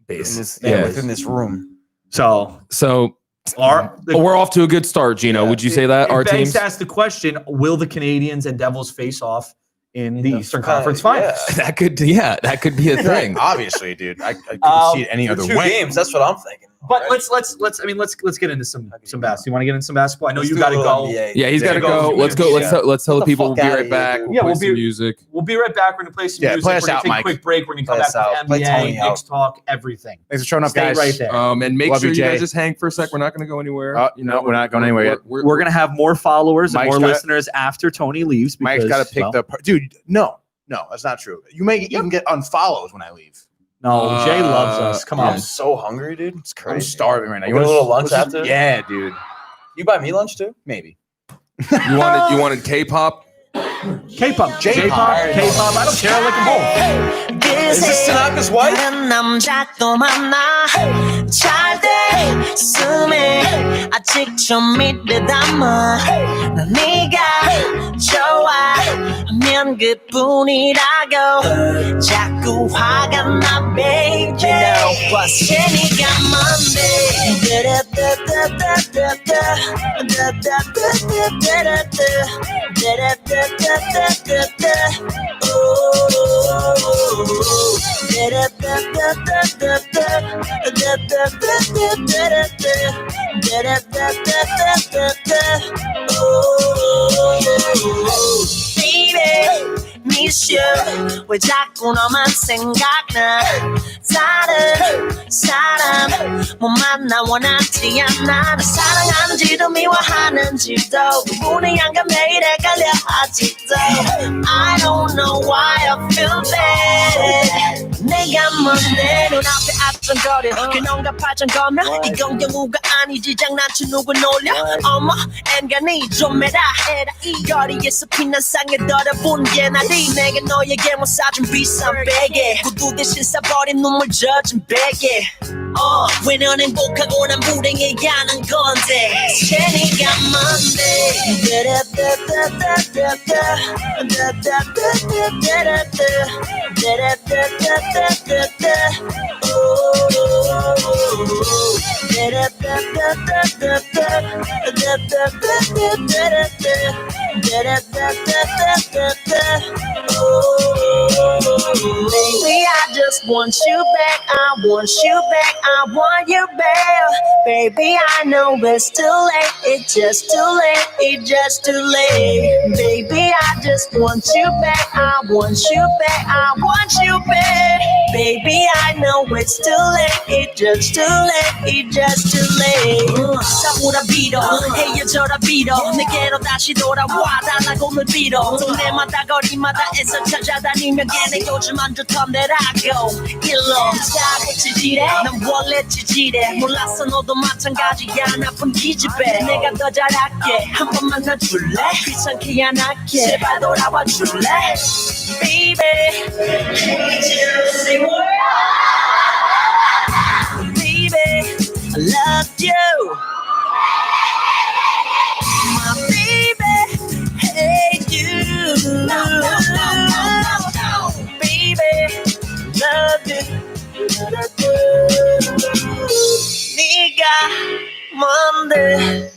base. Within this room. So we're off to a good start, Gino. Would you say that our teams? Banks asked the question: will the Canadians and Devils face off in the Eastern Conference Finals? That could be a thing. Obviously, dude. I couldn't see it any other Two way. games. That's what I'm thinking. But let's get into some basketball. You want to get into some basketball? I know you got to go. Yeah, he's got to go. Let's go. Let's tell the people we'll be right back. We'll play some music. We'll be right back. We're gonna play some music. Play us We're gonna out, take Mike. a quick break. We're gonna come back with NBA, Knicks talk, everything. Thanks for showing up, Stay guys. right there. And make Love sure you, you guys Jay. just hang for a sec. We're not going to go anywhere. We're not going anywhere yet. We're gonna have more followers and Mike's more gotta- listeners after Tony leaves. Mike's got to pick dude. No, that's not true. You may even get unfollows when I leave. No, Jay loves us. Come on. I'm so hungry, dude. It's crazy. I'm starving right now. You want a little lunch after? Yeah, dude. You buy me lunch too? Maybe. You wanted K-pop? K-pop, J-pop, K-pop. I don't care. I like them both. Is this Tanaka's wife? 남자 또 만나 잘 됐음에 아직 좀 믿을 담아 난 네가 좋아하면 그뿐이라고 자꾸 화가 나 baby 재미가 Baby, miss you. 왜 자꾸 너만 생각나? 다른 사람 못 만나 원하지 않아. 나 사랑하는지도 미워하는지도 구분이 안 가 매일 헷갈려 아직도. I don't know why I feel bad. 내가 뭔데 눈앞에 앞장거려 그놈과 파장거며 이건 경우가 아니지 장난쳐 누구 놀려 어머 엔간히 좀 해라 이 거리에서 피난 상에 떨어본 게 나리 내가 너에게 못 사준 비싼 베개 구두 대신 싸버린 눈물 젖은 베개 왜 넌 행복하고 난 불행해야 하는 건데 재미가 뭔데 Baby, I just want you back. I want you back. I want you back. Baby, I know it's too late. It's just too late. It's just too late. Baby, I just want you back. I want you back. I want you back. Baby, I know it's too late. It's just too late. It's just too late. 싸우라 빌어. 헤어져라 빌어. 내게로 다시 돌아와 달라고 빌어. 동네마다 거리마다 애써 찾아다니며 걔네 요즘 안 좋던데라고 일로 자고 지지래 난 원래 지지래 몰랐어 너도 마찬가지야 나쁜 기집애 내가 더 잘할게 한 번 만나줄래 귀찮게 안 할게 제발 돌아와 줄래 Baby Say what I love you. My baby, hate you. Baby, love you. 네가 뭔데?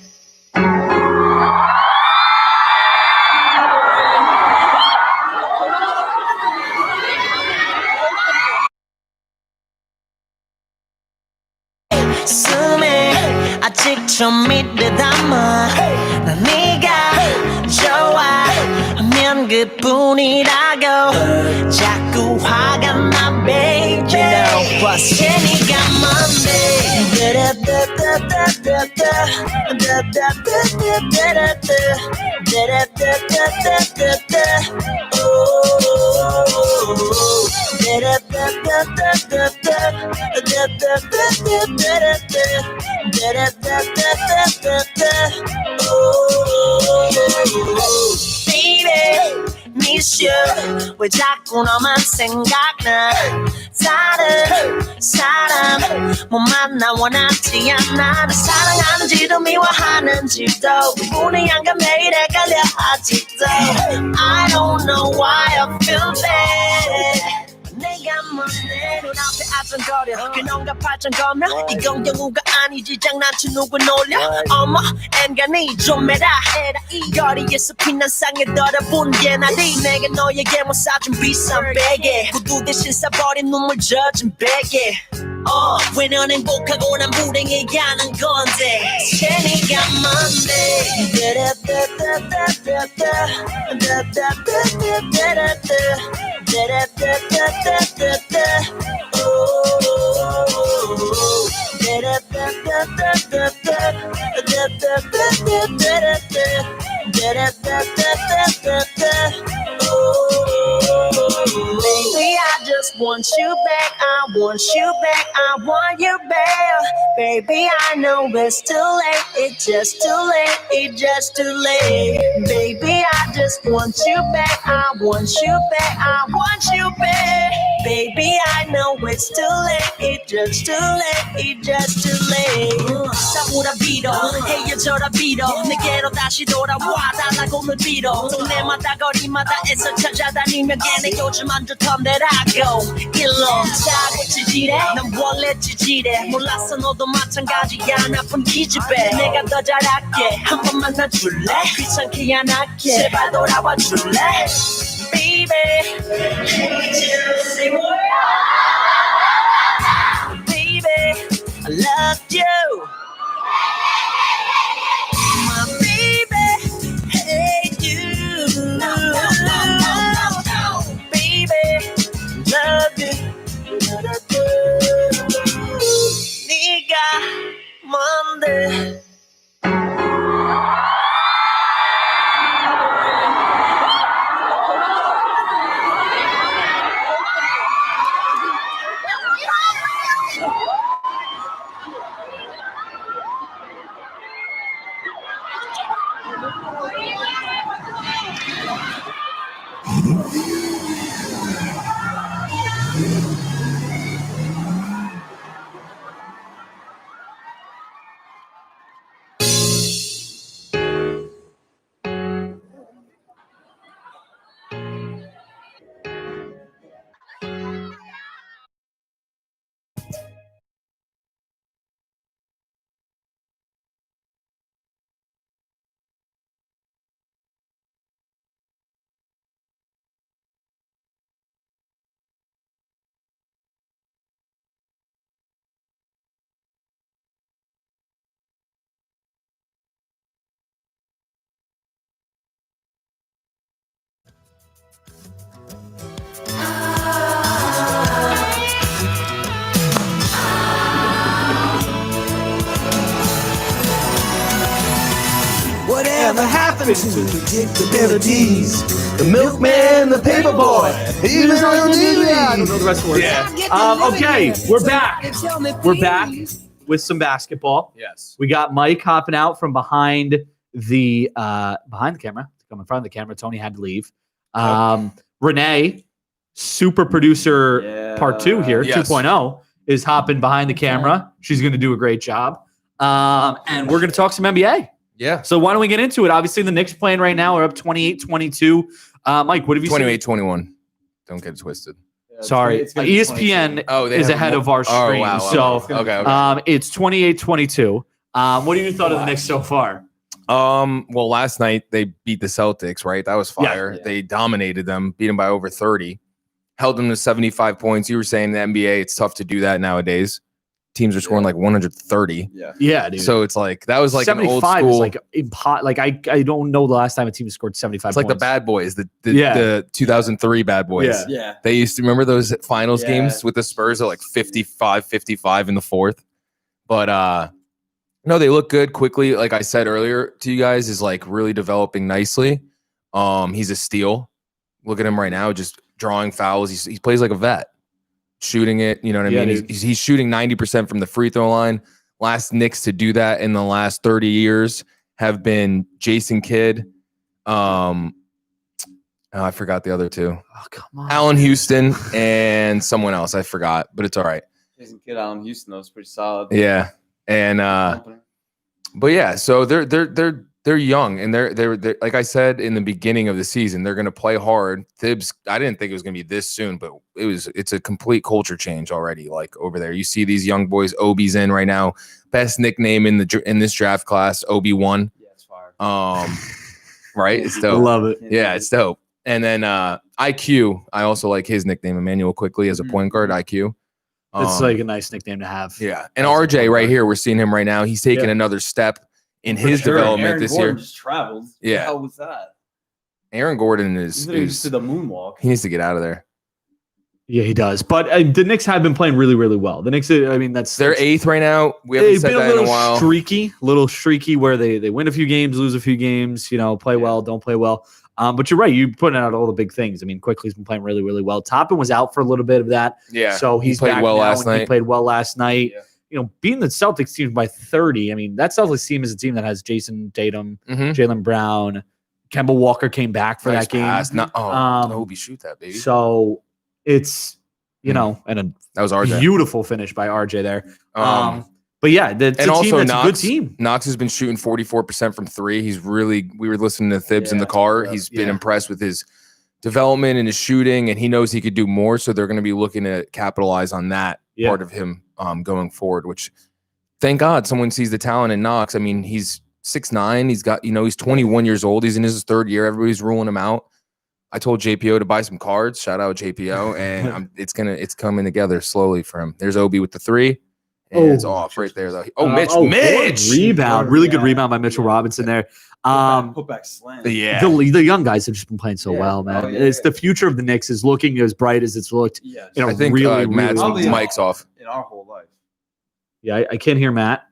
숨에 아직 좀 밑에 담아 난 네가 좋아하면 그뿐이라고 자꾸 화가 나 baby 벌써 네가 뭔데 Baby, miss you. 왜 자꾸 너만 생각나? 다른 사람 못 만나 원하지 않아. 나 사랑하는지도 미워하는지도 구분이 안 가 매일 헷갈려 아직도. I don't know why I feel bad. 내가 뭔데 눈앞에 아른거려 그놈과 발전거며 이건 경우가 아니지 장난치 누구 놀려 어머 엔간히 좀 해라 이 거리에서 피난 상에 더러분 개나리 내가 너에게 못 사준 비싼 베개 구두 대신 싸버린 눈물 젖은 베개 왜 넌 행복하고 난 불행해 하는 건데 재미가 뭔데 Baby, I just want you back. I want you back. I want you back. Baby, I know it's too late. It's just too late. It's just too late. Baby, I just want you back. I want you back. I want you back. Baby, I know it's too late. It's just too late. It's just too late. 싸우라 빌어, 헤어져라 빌어. 내게로 다시 돌아와 달라고 늘 빌어. 동네마다 거리마다 애써 찾아다니며 걔네 요즘 안 좋던데라고 일로 자고 지지래. 난 원래 지지래. 몰랐어 너도 마찬가지야. 나쁜 기집애. 내가 더 잘할게. 한 번 만나줄래? 귀찮게 안 할게. 제발 돌아와 줄래? Baby, say what? Baby, I love you. My baby, hate you. Baby, love you. 네가 뭔데? Whatever happened to predictabilities? The milkman, the paperboy, even on TV. I don't know the rest of the words. Yeah. Okay, we're back. We're back with some basketball. Yes. We got Mike hopping out from behind the camera to come in front of the camera. Tony had to leave. Renee, super producer part 2 here, Yes. 2.0, is hopping behind the camera. She's going to do a great job. And we're going to talk some NBA. Yeah. So why don't we get into it? Obviously, the Knicks playing right now are up 28-22. Mike, what have you seen? 28-21. Don't get it twisted. Sorry, ESPN is ahead of our stream. Wow. So Okay. it's 28-22. What have you thought of the Knicks so far? Well, last night they beat the Celtics, right? That was fire. Yeah. They dominated them, beat them by over 30, held them to 75 points. You were saying the NBA, it's tough to do that nowadays. Teams are scoring like 130. Yeah, dude. So it's like that was like 75 an old school. is like I don't know the last time a team has scored 75 It's like points. the Bad Boys, the 2003 Bad Boys. Yeah. They used to remember those finals games with the Spurs at like 55 in the fourth. But no, they look good quickly. Like I said earlier to you guys, is like really developing nicely. He's a steal. Look at him right now, just drawing fouls. He plays like a vet, shooting it. You know what I mean? He's shooting 90% from the free throw line. Last Knicks to do that in the last 30 years have been Jason Kidd. I forgot the other two. Oh, come on. Allen Houston and someone else. I forgot, but it's all right. Jason Kidd, Allen Houston, that was pretty solid. Yeah. And but yeah, so they're young, and they're like I said in the beginning of the season, they're going to play hard. Thibs, I didn't think it was going to be this soon, but it's a complete culture change already. Like over there, you see these young boys. Obi's in right now, best nickname in this draft class, Obi-Wan. Yeah, it's fire. Right, it's dope. I love it. Yeah, it's dope. And then IQ, I also like his nickname, Emmanuel Quickly, as a point guard. IQ. It's like a nice nickname to have. Yeah. And RJ right here, we're seeing him right now. He's taking another step in his development Aaron this Gordon year. Just traveled. Yeah. What the hell was that? Aaron Gordon He's just to the moonwalk. he needs to get out of there. Yeah, he does. But the Knicks have been playing really, really well. The Knicks, I mean, they're They're 8th right now. We haven't said that in a while. Little streaky, where they win a few games, lose a few games. Play well, don't play well. But you're right. You putting out all the big things. I mean, Quickly's been playing really, really well. Toppin was out for a little bit of that. Yeah. So he played back well now, last and night. He played well last night. Yeah. Beating the Celtics team by 30. I mean, that Celtics team is a team that has Jason Tatum, Jaylen Brown, Kemba Walker came back for that game. Obi, shoot that, baby. So it's and that was RJ. Beautiful finish by RJ there. But yeah, it's and a also team that's Knox, a good team. Knox has been shooting 44% from three. We were listening to Thibs in the car. He's been impressed with his development and his shooting, and he knows he could do more. So they're going to be looking to capitalize on that part of him going forward, which thank God someone sees the talent in Knox. I mean, he's 6'9". He's got, he's 21 years old. He's in his third year. Everybody's ruling him out. I told JPO to buy some cards. Shout out JPO. And it's coming together slowly for him. There's Obi with the three. And it's off right there, though. Mitch! Rebound. Really good rebound by Mitchell Robinson there. Put back slam. Yeah. The young guys have just been playing so well, man. It's the future of the Knicks is looking as bright as it's looked. I think Matt's mic's off. In our whole life. Yeah, I can't hear Matt.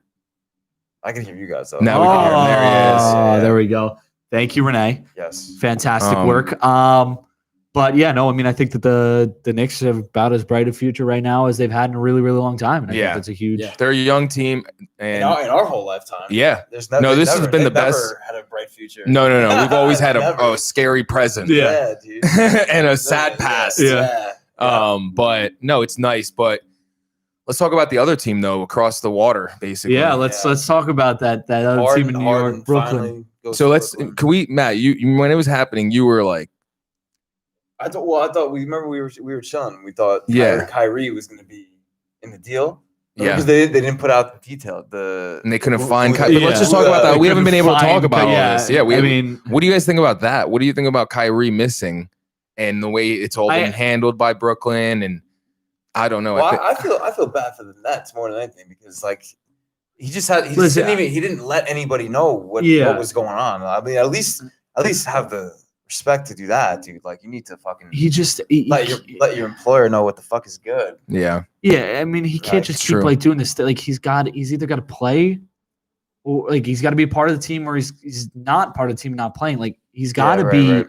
I can hear you guys, though. Now we can hear him. There he is. Oh, there we go. Thank you, Renee. Yes. Fantastic work. But yeah, no, I mean, I think that the Knicks have about as bright a future right now as they've had in a really, really long time. And I think that's a huge. Yeah. They're a young team, and in our whole lifetime. Yeah. This has been the best. Never had a bright future. No. We've always had a scary present. Yeah, dude. And a sad past. Yeah. But no, it's nice. But let's talk about the other team though, across the water, basically. Yeah, let's talk about that other team in New York, Brooklyn. So can we, Matt? You when it was happening, you were like. I thought we were chilling. We thought Kyrie was going to be in the deal. Because they didn't put out the detail. And they couldn't find Kyrie. Let's just talk about that. We haven't been able to talk about all this. Yeah, what do you guys think about that? What do you think about Kyrie missing and the way it's all been handled by Brooklyn? And I don't know. Well, I feel bad for the Nets more than anything because he didn't let anybody know what was going on. I mean, at least have the respect to do that, dude. Like, you need to fucking let your employer know what the fuck is good. Yeah. I mean, he can't just keep doing this. Like, he's either got to play, or he's got to be a part of the team, or he's not part of the team, not playing. Like, he's got to be. Right.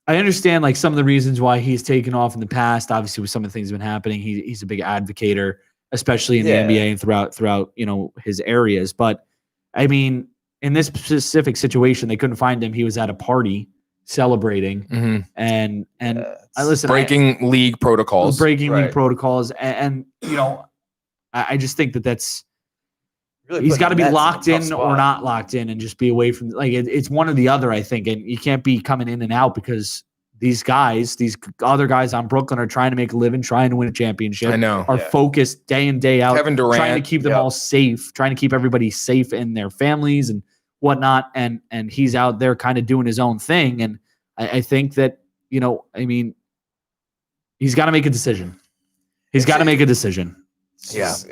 I understand some of the reasons why he's taken off in the past. Obviously, with some of the things that have been happening, he's a big advocator, especially in the NBA and throughout his areas. But I mean, in this specific situation, they couldn't find him. He was at a party celebrating, and I listen, breaking league protocols, league protocols, and I just think that's really he's got to be locked in or not locked in, and just be away from it's one or the other. I think, and you can't be coming in and out because these other guys on Brooklyn are trying to make a living, trying to win a championship. I know. Are focused day in, day out. Kevin Durant, trying to keep them all safe, trying to keep everybody safe in their families and whatnot. And he's out there kind of doing his own thing. And I think that, he's got to make a decision. He's got to make a decision. It's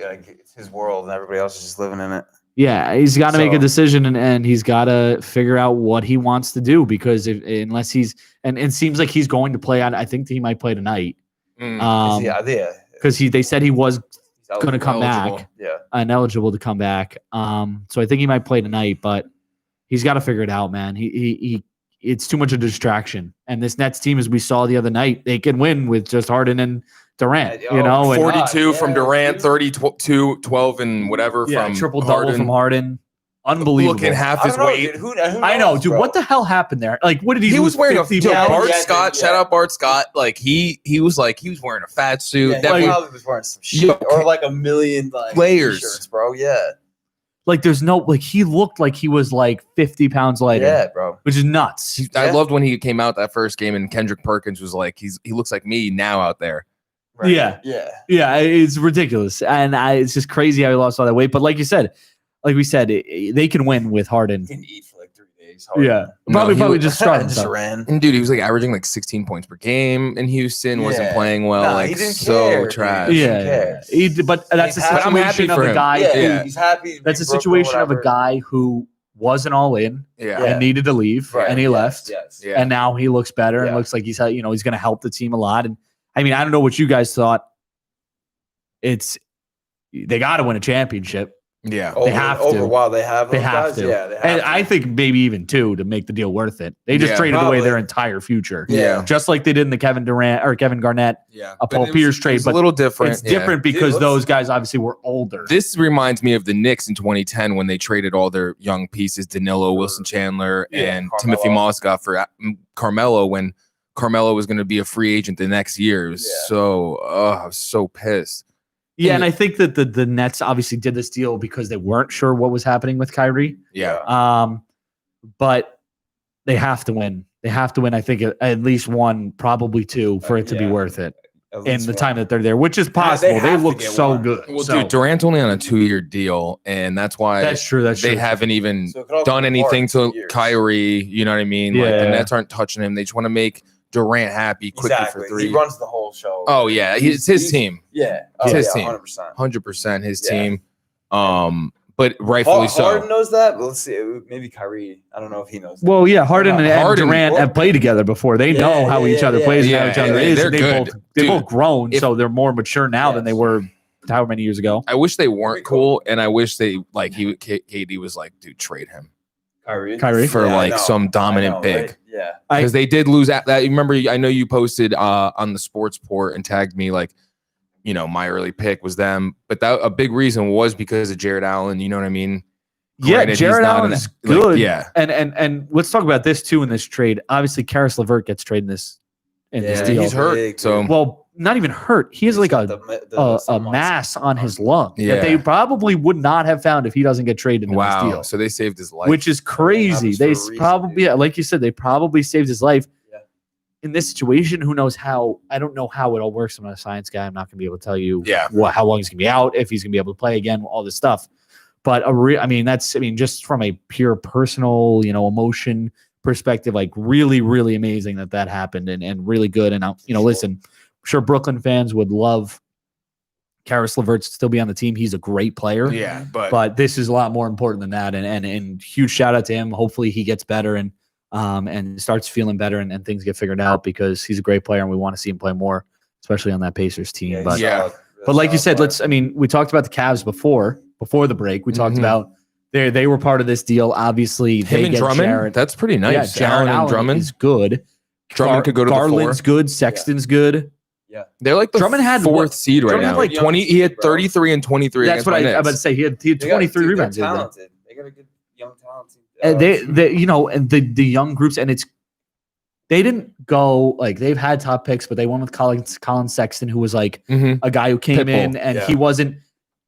his world and everybody else is just living in it. Yeah, he's got to make a decision, and he's got to figure out what he wants to do, because unless he's and it seems like he's going to play. I think he might play tonight. Because they said he was going to come back. Yeah, ineligible to come back. So I think he might play tonight, but he's got to figure it out, man. He it's too much of a distraction. And this Nets team, as we saw the other night, they can win with just Harden and Durant, 42 from Durant, 32, 12 and whatever from triple double from Harden. Unbelievable. Looking half his weight. Dude, who knows, I know, dude. Bro. What the hell happened there? Like, what did he? He was wearing Bart Scott. Shout out Bart Scott. Like he was wearing a fat suit. Yeah, he probably was wearing some shit or like a million layers, t-shirts, bro. Yeah. Like there's no he looked like he was like 50 pounds lighter. Yeah, bro. Which is nuts. I loved when he came out that first game and Kendrick Perkins was like, he looks like me now out there. Right. Yeah. It's ridiculous, and it's just crazy how he lost all that weight. But like we said, they can win with Harden. He didn't eat for like 3 days. Harden. Yeah, probably just started. Just ran. And dude, he was like averaging like 16 points per game in Houston. Wasn't playing well. He didn't so care, trash. Yeah, but that's the situation of a guy. He's happy. That's a situation of a guy who wasn't all in. And needed to leave, and he left. Yes. And now he looks better and looks like he's going to help the team a lot. And I mean, I don't know what you guys thought. They got to win a championship. Yeah, they have to. While they have to. Yeah, they have and to. I think maybe even 2 to make the deal worth it. They just traded away their entire future. Yeah, just like they did in the Kevin Durant or Kevin Garnett, Paul Pierce trade. But a little different. It's different because those guys obviously were older. This reminds me of the Knicks in 2010 when they traded all their young pieces, Danilo, Wilson Chandler, and Carmelo. Timothy Mozgov for Carmelo when Carmelo was going to be a free agent the next year. I was so pissed. Yeah, and I think that the Nets obviously did this deal because they weren't sure what was happening with Kyrie. Yeah. But they have to win. They have to win, I think, at least 1, probably 2 for it to be worth it in the time that they're there, which is possible. They look so good. Well, dude, Durant's only on a 2-year deal, and that's why that's true. They haven't even done anything to Kyrie. You know what I mean? Yeah. Like the Nets aren't touching him. They just want to make Durant happy quickly for 3. He runs the whole show. Oh yeah, it's his team. Yeah, it's his team. 100% his team. But rightfully so. Harden knows that. Let's see. Maybe Kyrie. I don't know if he knows that. Well, yeah, Harden and Durant have played together before. They know how each other plays and how each other is. They're good. They've both grown, so they're more mature now than they were however many years ago. I wish they weren't cool, and I wish they KD was like, dude, trade him. Kyrie for some dominant big. Right? Yeah, because they did lose that. Remember, I know you posted on the Sports Port and tagged me my early pick was them, but that a big reason was because of Jared Allen. You know what I mean? Granted, Jared Allen is good. And let's talk about this too in this trade. Obviously, Karis LeVert gets traded in this deal. He's hurt. Not even hurt. He has like a mass on his lung that they probably would not have found if he doesn't get traded in this deal. So they saved his life, which is crazy. They probably, like you said, they probably saved his life. In this situation, who knows how? I don't know how it all works. I'm not a science guy. I'm not going to be able to tell you how long he's going to be out, if he's going to be able to play again, all this stuff. But just from a pure personal, emotion perspective, like really, really amazing that happened and really good. And listen, I'm sure Brooklyn fans would love Karis LeVert to still be on the team. He's a great player. Yeah, but this is a lot more important than that. And huge shout out to him. Hopefully he gets better and starts feeling better and things get figured out, because he's a great player and we want to see him play more, especially on that Pacers team. But like you said, we talked about the Cavs before the break. We talked about they were part of this deal. Obviously, him and Drummond. That's pretty nice. Yeah, Jared Allen and Drummond is good. Drummond could go to Garland's the 4. good. Sexton's good. Yeah, they're like the Drummond had 4th seed right now. Like 20. He had 33 and 23. That's what I was about to say. He had 23 rebounds. They're talented. They got a good young talent. The young groups, and it's they didn't go like they've had top picks, but they went with Colin Sexton, who was like a guy who came in and he wasn't.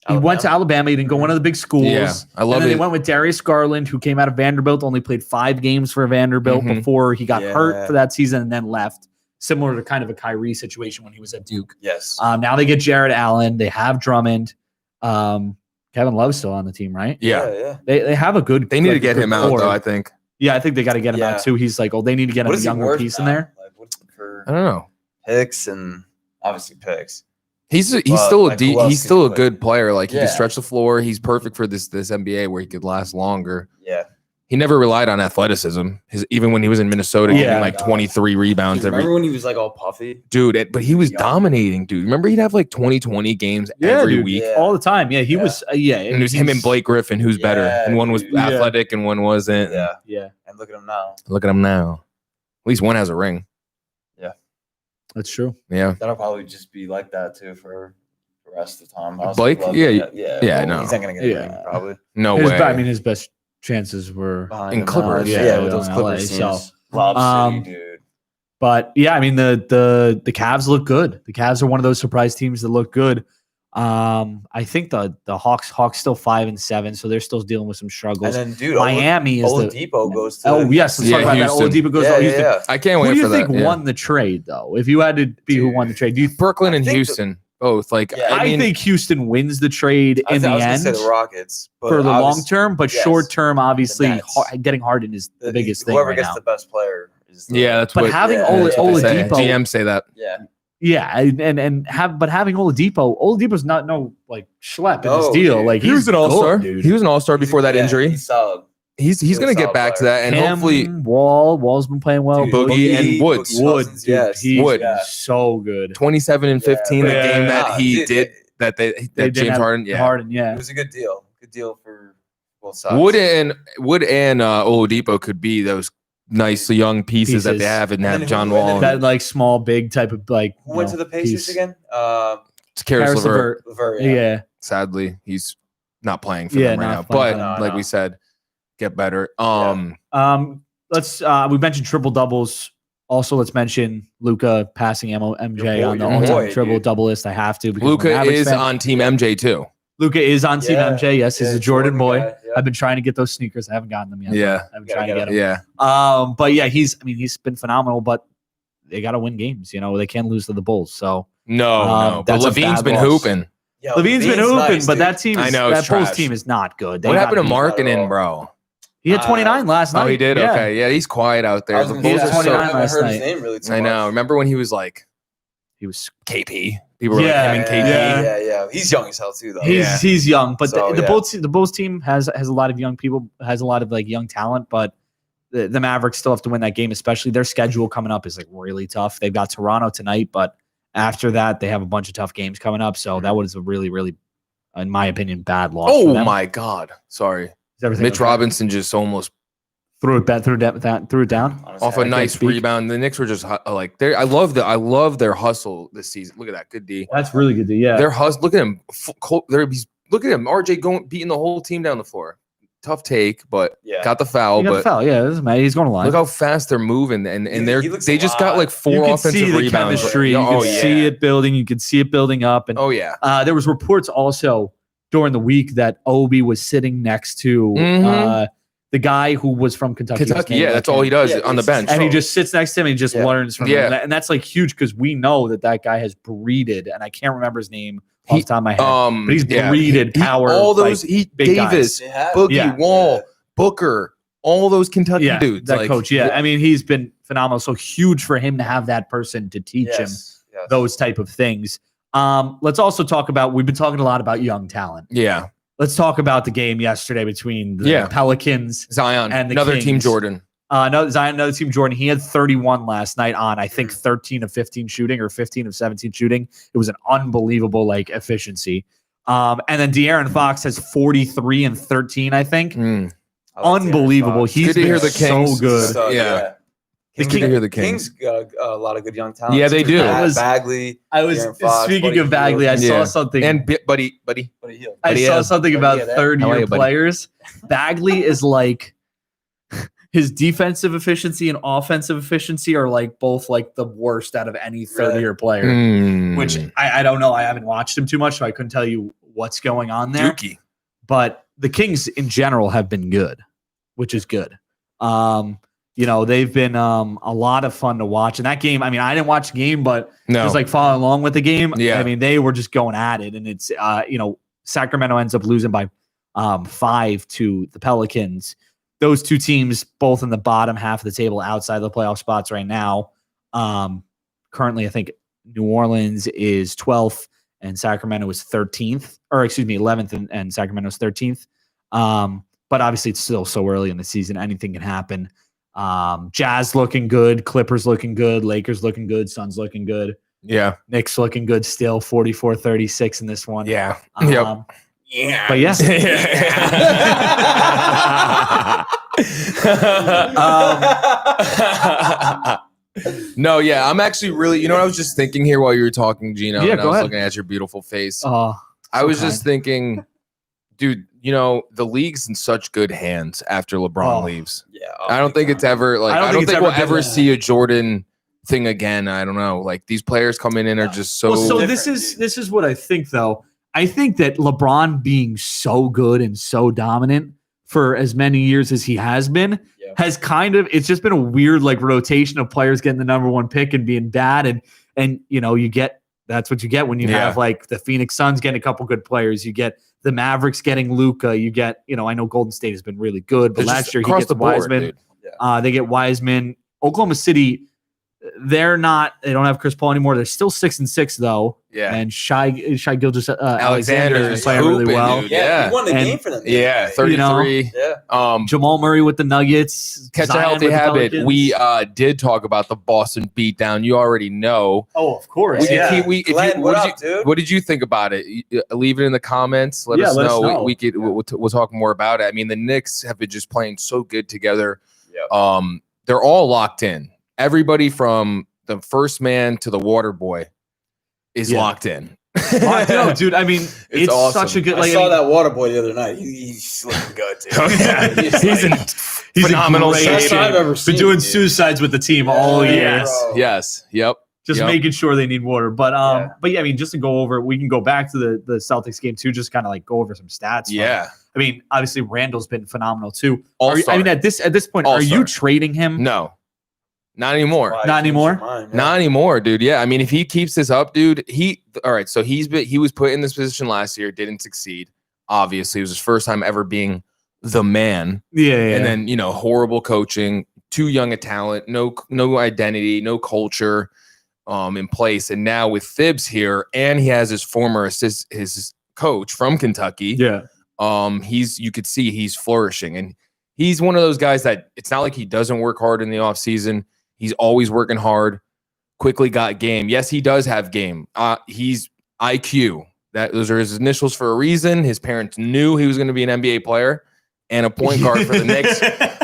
He went to Alabama. He didn't go one of the big schools. Yeah, I love it. They went with Darius Garland, who came out of Vanderbilt, only played 5 games for Vanderbilt before he got hurt for that season and then left. Similar to kind of a Kyrie situation when he was at Duke. Yes. Now they get Jared Allen. They have Drummond. Kevin Love's still on the team, right? Yeah. They have a good. They need to get him out, though, I think. Yeah, I think they got to get him out too. He's like, they need to get him a younger piece in there. Like, what's for I don't know. picks and obviously picks. He's still he's still a good player. Like he can stretch the floor. He's perfect for this NBA where he could last longer. Yeah. He never relied on athleticism. Even when he was in Minnesota, getting like 23 rebounds remember when he was like all puffy? Dude, but he was dominating, dude. Remember he'd have like 20 games every week. All the time. Yeah, he was and it was him and Blake Griffin, who's better. And one was athletic and one wasn't. Yeah. And look at him now. At least one has a ring. Yeah. That's true. Yeah. That'll probably just be like that too for the rest of the time. Blake? Yeah. Well, no. He's not going to get a ring, probably. No way. I mean, his best chances were in Clippers. With those Clippers teams. Lob City, dude. But yeah, I mean the Cavs look good. The Cavs are one of those surprise teams that look good. I think the Hawks still 5-7, so they're still dealing with some struggles. And then, dude, Miami is Oladipo goes to. Oh yes, let's talk about Houston. that. Oladipo goes to Houston. Yeah. I can't wait for that. Who do you think that, won the trade though? If you had to be who won the trade, do you Brooklyn and Houston both? Like I think Houston wins the trade in the end. I was gonna say the Rockets for the long term, but short term, obviously, getting Harden is the biggest thing. Whoever gets the best player. That's but what. Having Oladipo, GM say that. Yeah, but having Oladipo's not no like schlep in this deal. Dude. Like he was an all-star. He was an all-star before that injury. He's solid. He's gonna get back to that, and hopefully Wall's been playing well. Dude, Boogie and Woods. Wood, so good. 27 and 15, the game that he did that James Harden. Yeah, it was a good deal. Good deal for both sides. Wood and Oladipo could be those nice young pieces that they have, and have John Wall. That like small, big type of like. Who went to the Pacers again? It's Karis LeVert. Yeah. Sadly, he's not playing for them right now. But like we said, get better. Let's we mentioned triple doubles. Also, let's mention Luka passing MJ on the all-time triple double list. I have to. Luka is on Team MJ too. Luka is on Team MJ. Yes, he's a Jordan boy. Guy, I've been trying to get those sneakers. I haven't gotten them yet. Yeah, I've been trying to get them. Yeah. But yeah, he's been phenomenal. But they got to win games. You know, they can't lose to the Bulls. So no. But LaVine's been hooping. Yeah, LaVine's been hooping, nice, but dude. that team, that Bulls team is not good. What happened to Markkanen, bro? He had 29 last night. Oh, he did. Yeah. Okay, yeah, he's quiet out there. The Bulls had 29 last night. His name really I know. Remember when he was KP? People were like him and KP. Yeah. He's young as hell too, though. He's young, but the Bulls team has a lot of young people, has a lot of like young talent, but the Mavericks still have to win that game, especially their schedule coming up is like really tough. They've got Toronto tonight, but after that they have a bunch of tough games coming up. So that was a really, really, in my opinion, bad loss. Oh my God! Sorry, Mitch Robinson just almost threw it down off a nice rebound. The Knicks were just like they. I love their hustle this season. Look at that, good D. That's really good D. Yeah, their hustle. Look at him. Look at him. RJ beating the whole team down the floor. Tough take, but got the foul. Yeah, doesn't matter. He's going to line. Look how fast they're moving, and they just got like 4 offensive rebounds. Chemistry. You can see it building. You can see it building up. And there was reports also during the week that Obi was sitting next to the guy who was from Kentucky. That's all he does on the bench, and he just sits next to him and he just learns from him. And that's like huge because we know that guy has breeded, and I can't remember his name off the top of my head, but he's breeded power. All those Davis, Boogie, Wall, Booker, all those Kentucky dudes. That coach, I mean, he's been phenomenal. So huge for him to have that person to teach him those type of things. Let's also talk about. We've been talking a lot about young talent. Yeah. Let's talk about the game yesterday between the Pelicans, Zion, and the another Kings. Team Jordan. Zion, another Team Jordan. He had 31 last night on, I think, 13 of 15 shooting or 15 of 17 shooting. It was an unbelievable efficiency. And then De'Aaron Fox has 43 and 13, I think. Unbelievable. He's good to hear the Kings. So good. The Kings got a lot of good young talent. Yeah, they do. Bagley. I was speaking of Bagley. I saw something. And Buddy. I saw something about third-year players. Bagley is like his defensive efficiency and offensive efficiency are like both like the worst out of any 30-year player, which I don't know. I haven't watched him too much, so I couldn't tell you what's going on there. Dookie. But the Kings in general have been good, which is good. They've been a lot of fun to watch. And that game, I mean, I didn't watch the game, but just like following along with the game. Yeah. I mean, they were just going at it. And it's, Sacramento ends up losing by 5 to the Pelicans. Those two teams, both in the bottom half of the table outside the playoff spots right now. Currently, I think New Orleans is 12th and Sacramento is 13th, or excuse me, 11th and Sacramento is 13th. But obviously it's still so early in the season. Anything can happen. Jazz looking good, Clippers looking good, Lakers looking good, Suns looking good. Yeah. Knicks looking good still, 44-36 in this one. Yeah. Yeah. But yes. No, yeah. I'm actually really, what I was just thinking here while you were talking, Gino, and I was looking at your beautiful face. I was just thinking, dude, the league's in such good hands after LeBron leaves. Yeah. I don't think it's ever like I don't think we'll ever see a Jordan thing again. I don't know. Like these players coming in are just so. Well, so this is what I think though. I think that LeBron being so good and so dominant for as many years as he has been has it's just been a weird like rotation of players getting the number 1 pick and being bad and that's what you get when you have like the Phoenix Suns getting a couple good players. You get the Mavericks getting Luka. You get, I know Golden State has been really good, but last year he gets Wiseman. They get Wiseman. Oklahoma City, they don't have Chris Paul anymore. They're still 6-6 though. Yeah. And Shai Gilgeous-Alexander is playing really well. Dude. Yeah. He won the game for them. Yeah. 33. Jamal Murray with the Nuggets. Catch a healthy habit. We did talk about the Boston beatdown. You already know. Oh, of course. What did you think about it? Leave it in the comments. Let us know. We'll talk more about it. I mean, the Knicks have been just playing so good together. Yep. They're all locked in. Everybody from the first man to the water boy is locked in. No, dude. I mean, it's awesome. Such a good. I saw that water boy the other night. He's looking good, too. Oh, yeah. he's in phenomenal shape. I've ever seen. Been doing suicides with the team all year. Yes. Yep. Just making sure they need water. But I mean, just to go over, we can go back to the Celtics game too. Just kind of like go over some stats. Yeah. I mean, obviously Randall's been phenomenal too. At this point, are you trading him? No. Not anymore. Not anymore. Not anymore, dude. Yeah, I mean, if he keeps this up, dude, all right. So he was put in this position last year, didn't succeed. Obviously, it was his first time ever being the man. Yeah. And then horrible coaching, too young a talent, no identity, no culture in place. And now with Thibs here, and he has his former his coach from Kentucky. Yeah. You could see he's flourishing, and he's one of those guys that it's not like he doesn't work hard in the offseason. He's always working hard, quickly got game. Yes, he does have game. He's IQ. Those are his initials for a reason. His parents knew he was going to be an NBA player and a point guard for the Knicks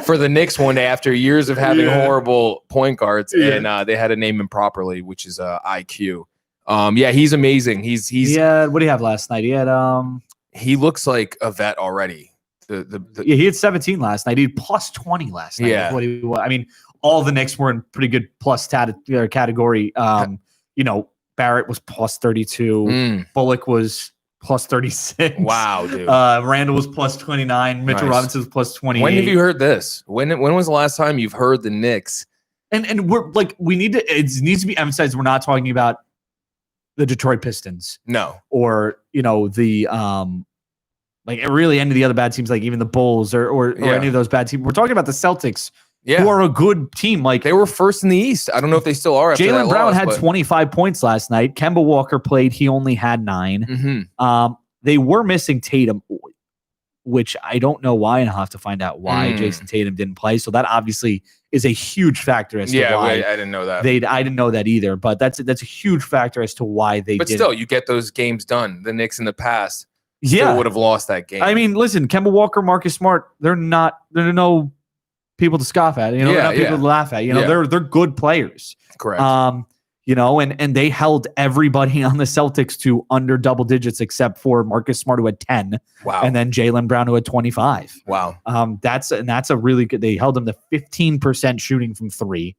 for the Knicks one day after years of having horrible point guards. And they had to name him properly, which is IQ. He's amazing. He's what do you have last night? He had he looks like a vet already. He had 17 last night. He had plus 20 last night. Yeah. I mean, all the Knicks were in pretty good plus category. Barrett was plus 32. Bullock was plus 36. Wow, dude. Randall was plus 29. Mitchell Robinson was plus 28. When have you heard this? When was the last time you've heard the Knicks? And we're like, it needs to be emphasized. We're not talking about the Detroit Pistons. No. Or, the like really any of the other bad teams, like even the Bulls or any of those bad teams. We're talking about the Celtics, who are a good team. Like they were first in the East. I don't know if they still are. Jaylen Brown had 25 points last night. Kemba Walker played. He only had 9. Mm-hmm. They were missing Tatum, which I don't know why, and I'll have to find out why Jason Tatum didn't play. So that obviously is a huge factor as to why. I didn't know that. I didn't know that either. But that's a huge factor as to why they. But still, you get those games done. The Knicks in the past. Still would have lost that game. I mean, listen, Kemba Walker, Marcus Smart, they're no people to scoff at. They're not people to laugh at. They're good players. Correct. and they held everybody on the Celtics to under double digits except for Marcus Smart, who had 10. Wow. And then Jaylen Brown, who had 25. Wow. That's a really good. They held them to 15% shooting from three.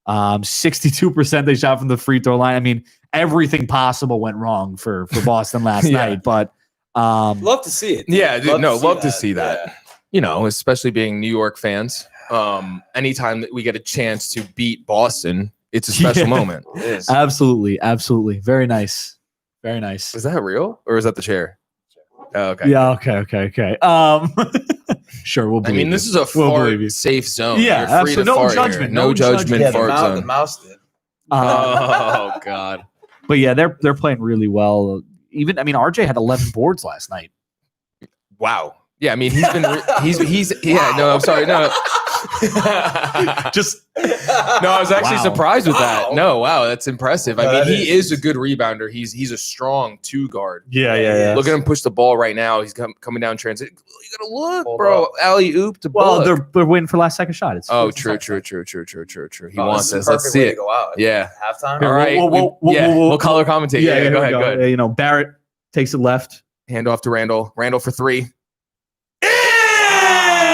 62% they shot from the free throw line. I mean, everything possible went wrong for Boston last night, but love to see it. Yeah, love to see that. Especially being New York fans. Anytime that we get a chance to beat Boston, it's a special moment. It is. Absolutely. Very nice. Is that real or is that the chair? Oh, okay. Yeah. Okay. Sure. We'll believe this is a fart safe zone. Yeah. You're free to no fart judgment. here. No judgment. Yeah, Fart zone. the mouse did. Oh God. But yeah, they're playing really well. Even RJ had 11 boards last night. Wow. Yeah, he's been no, I'm sorry. No. Just no, I was actually surprised with that. No, wow, that's impressive. He is a good rebounder. He's a strong 2 guard. Yeah. Look at him push the ball right now. He's coming down transit. You gotta look, bro. Alley oop to ball. They're waiting for last second shot. It's true. He wants this. Let's see it. Go out. Yeah. Halftime. All right. We'll color commentate. Yeah, go ahead. Go ahead. Barrett takes it left. Hand off to Randall. Randall for 3.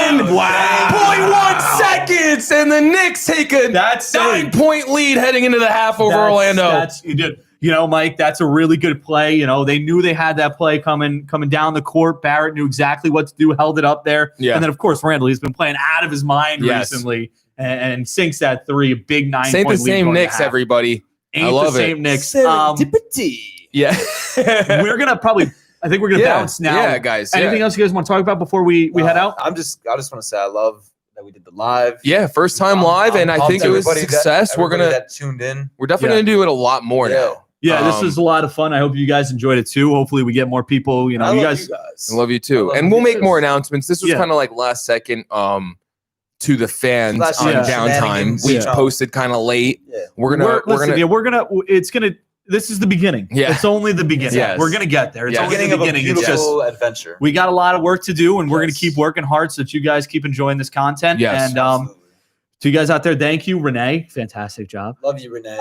Wow. 0.1 seconds, and the Knicks take a 9-point lead heading into the half over Orlando. You did. Mike, that's a really good play. They knew they had that play coming down the court. Barrett knew exactly what to do, held it up there. Yeah. And then, of course, Randall, he's been playing out of his mind recently and sinks that 3, a big 9-point lead. Ain't the same Knicks, everybody. I love the same Knicks. Yeah. I think we're gonna bounce now. Yeah, guys. Anything else you guys want to talk about before we head out? I just want to say I love that we did the live. Yeah, first time live, and I think it was a success. That tuned in. We're definitely gonna do it a lot more now. Yeah, this was a lot of fun. I hope you guys enjoyed it too. Hopefully, we get more people. You guys. I love you too, and we'll make more announcements. This was kind of like last second. To the fans on Downtime, we posted kind of late. Yeah. This is the beginning. Yeah. It's only the beginning. Yes. We're going to get there. It's only the beginning. It's just adventure. We got a lot of work to do, and we're going to keep working hard so that you guys keep enjoying this content. Yes. And to you guys out there, thank you, Renee. Fantastic job. Love you, Renee.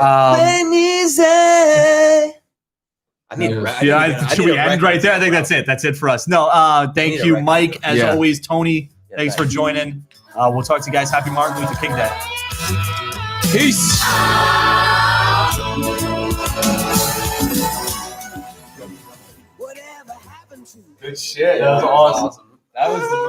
Should we end right there? I think that's it. That's it for us. No, thank you, Mike. As always, Tony, thanks for joining. We'll talk to you guys. Happy Martin Luther King Day. Peace. Good shit. That was awesome. That was the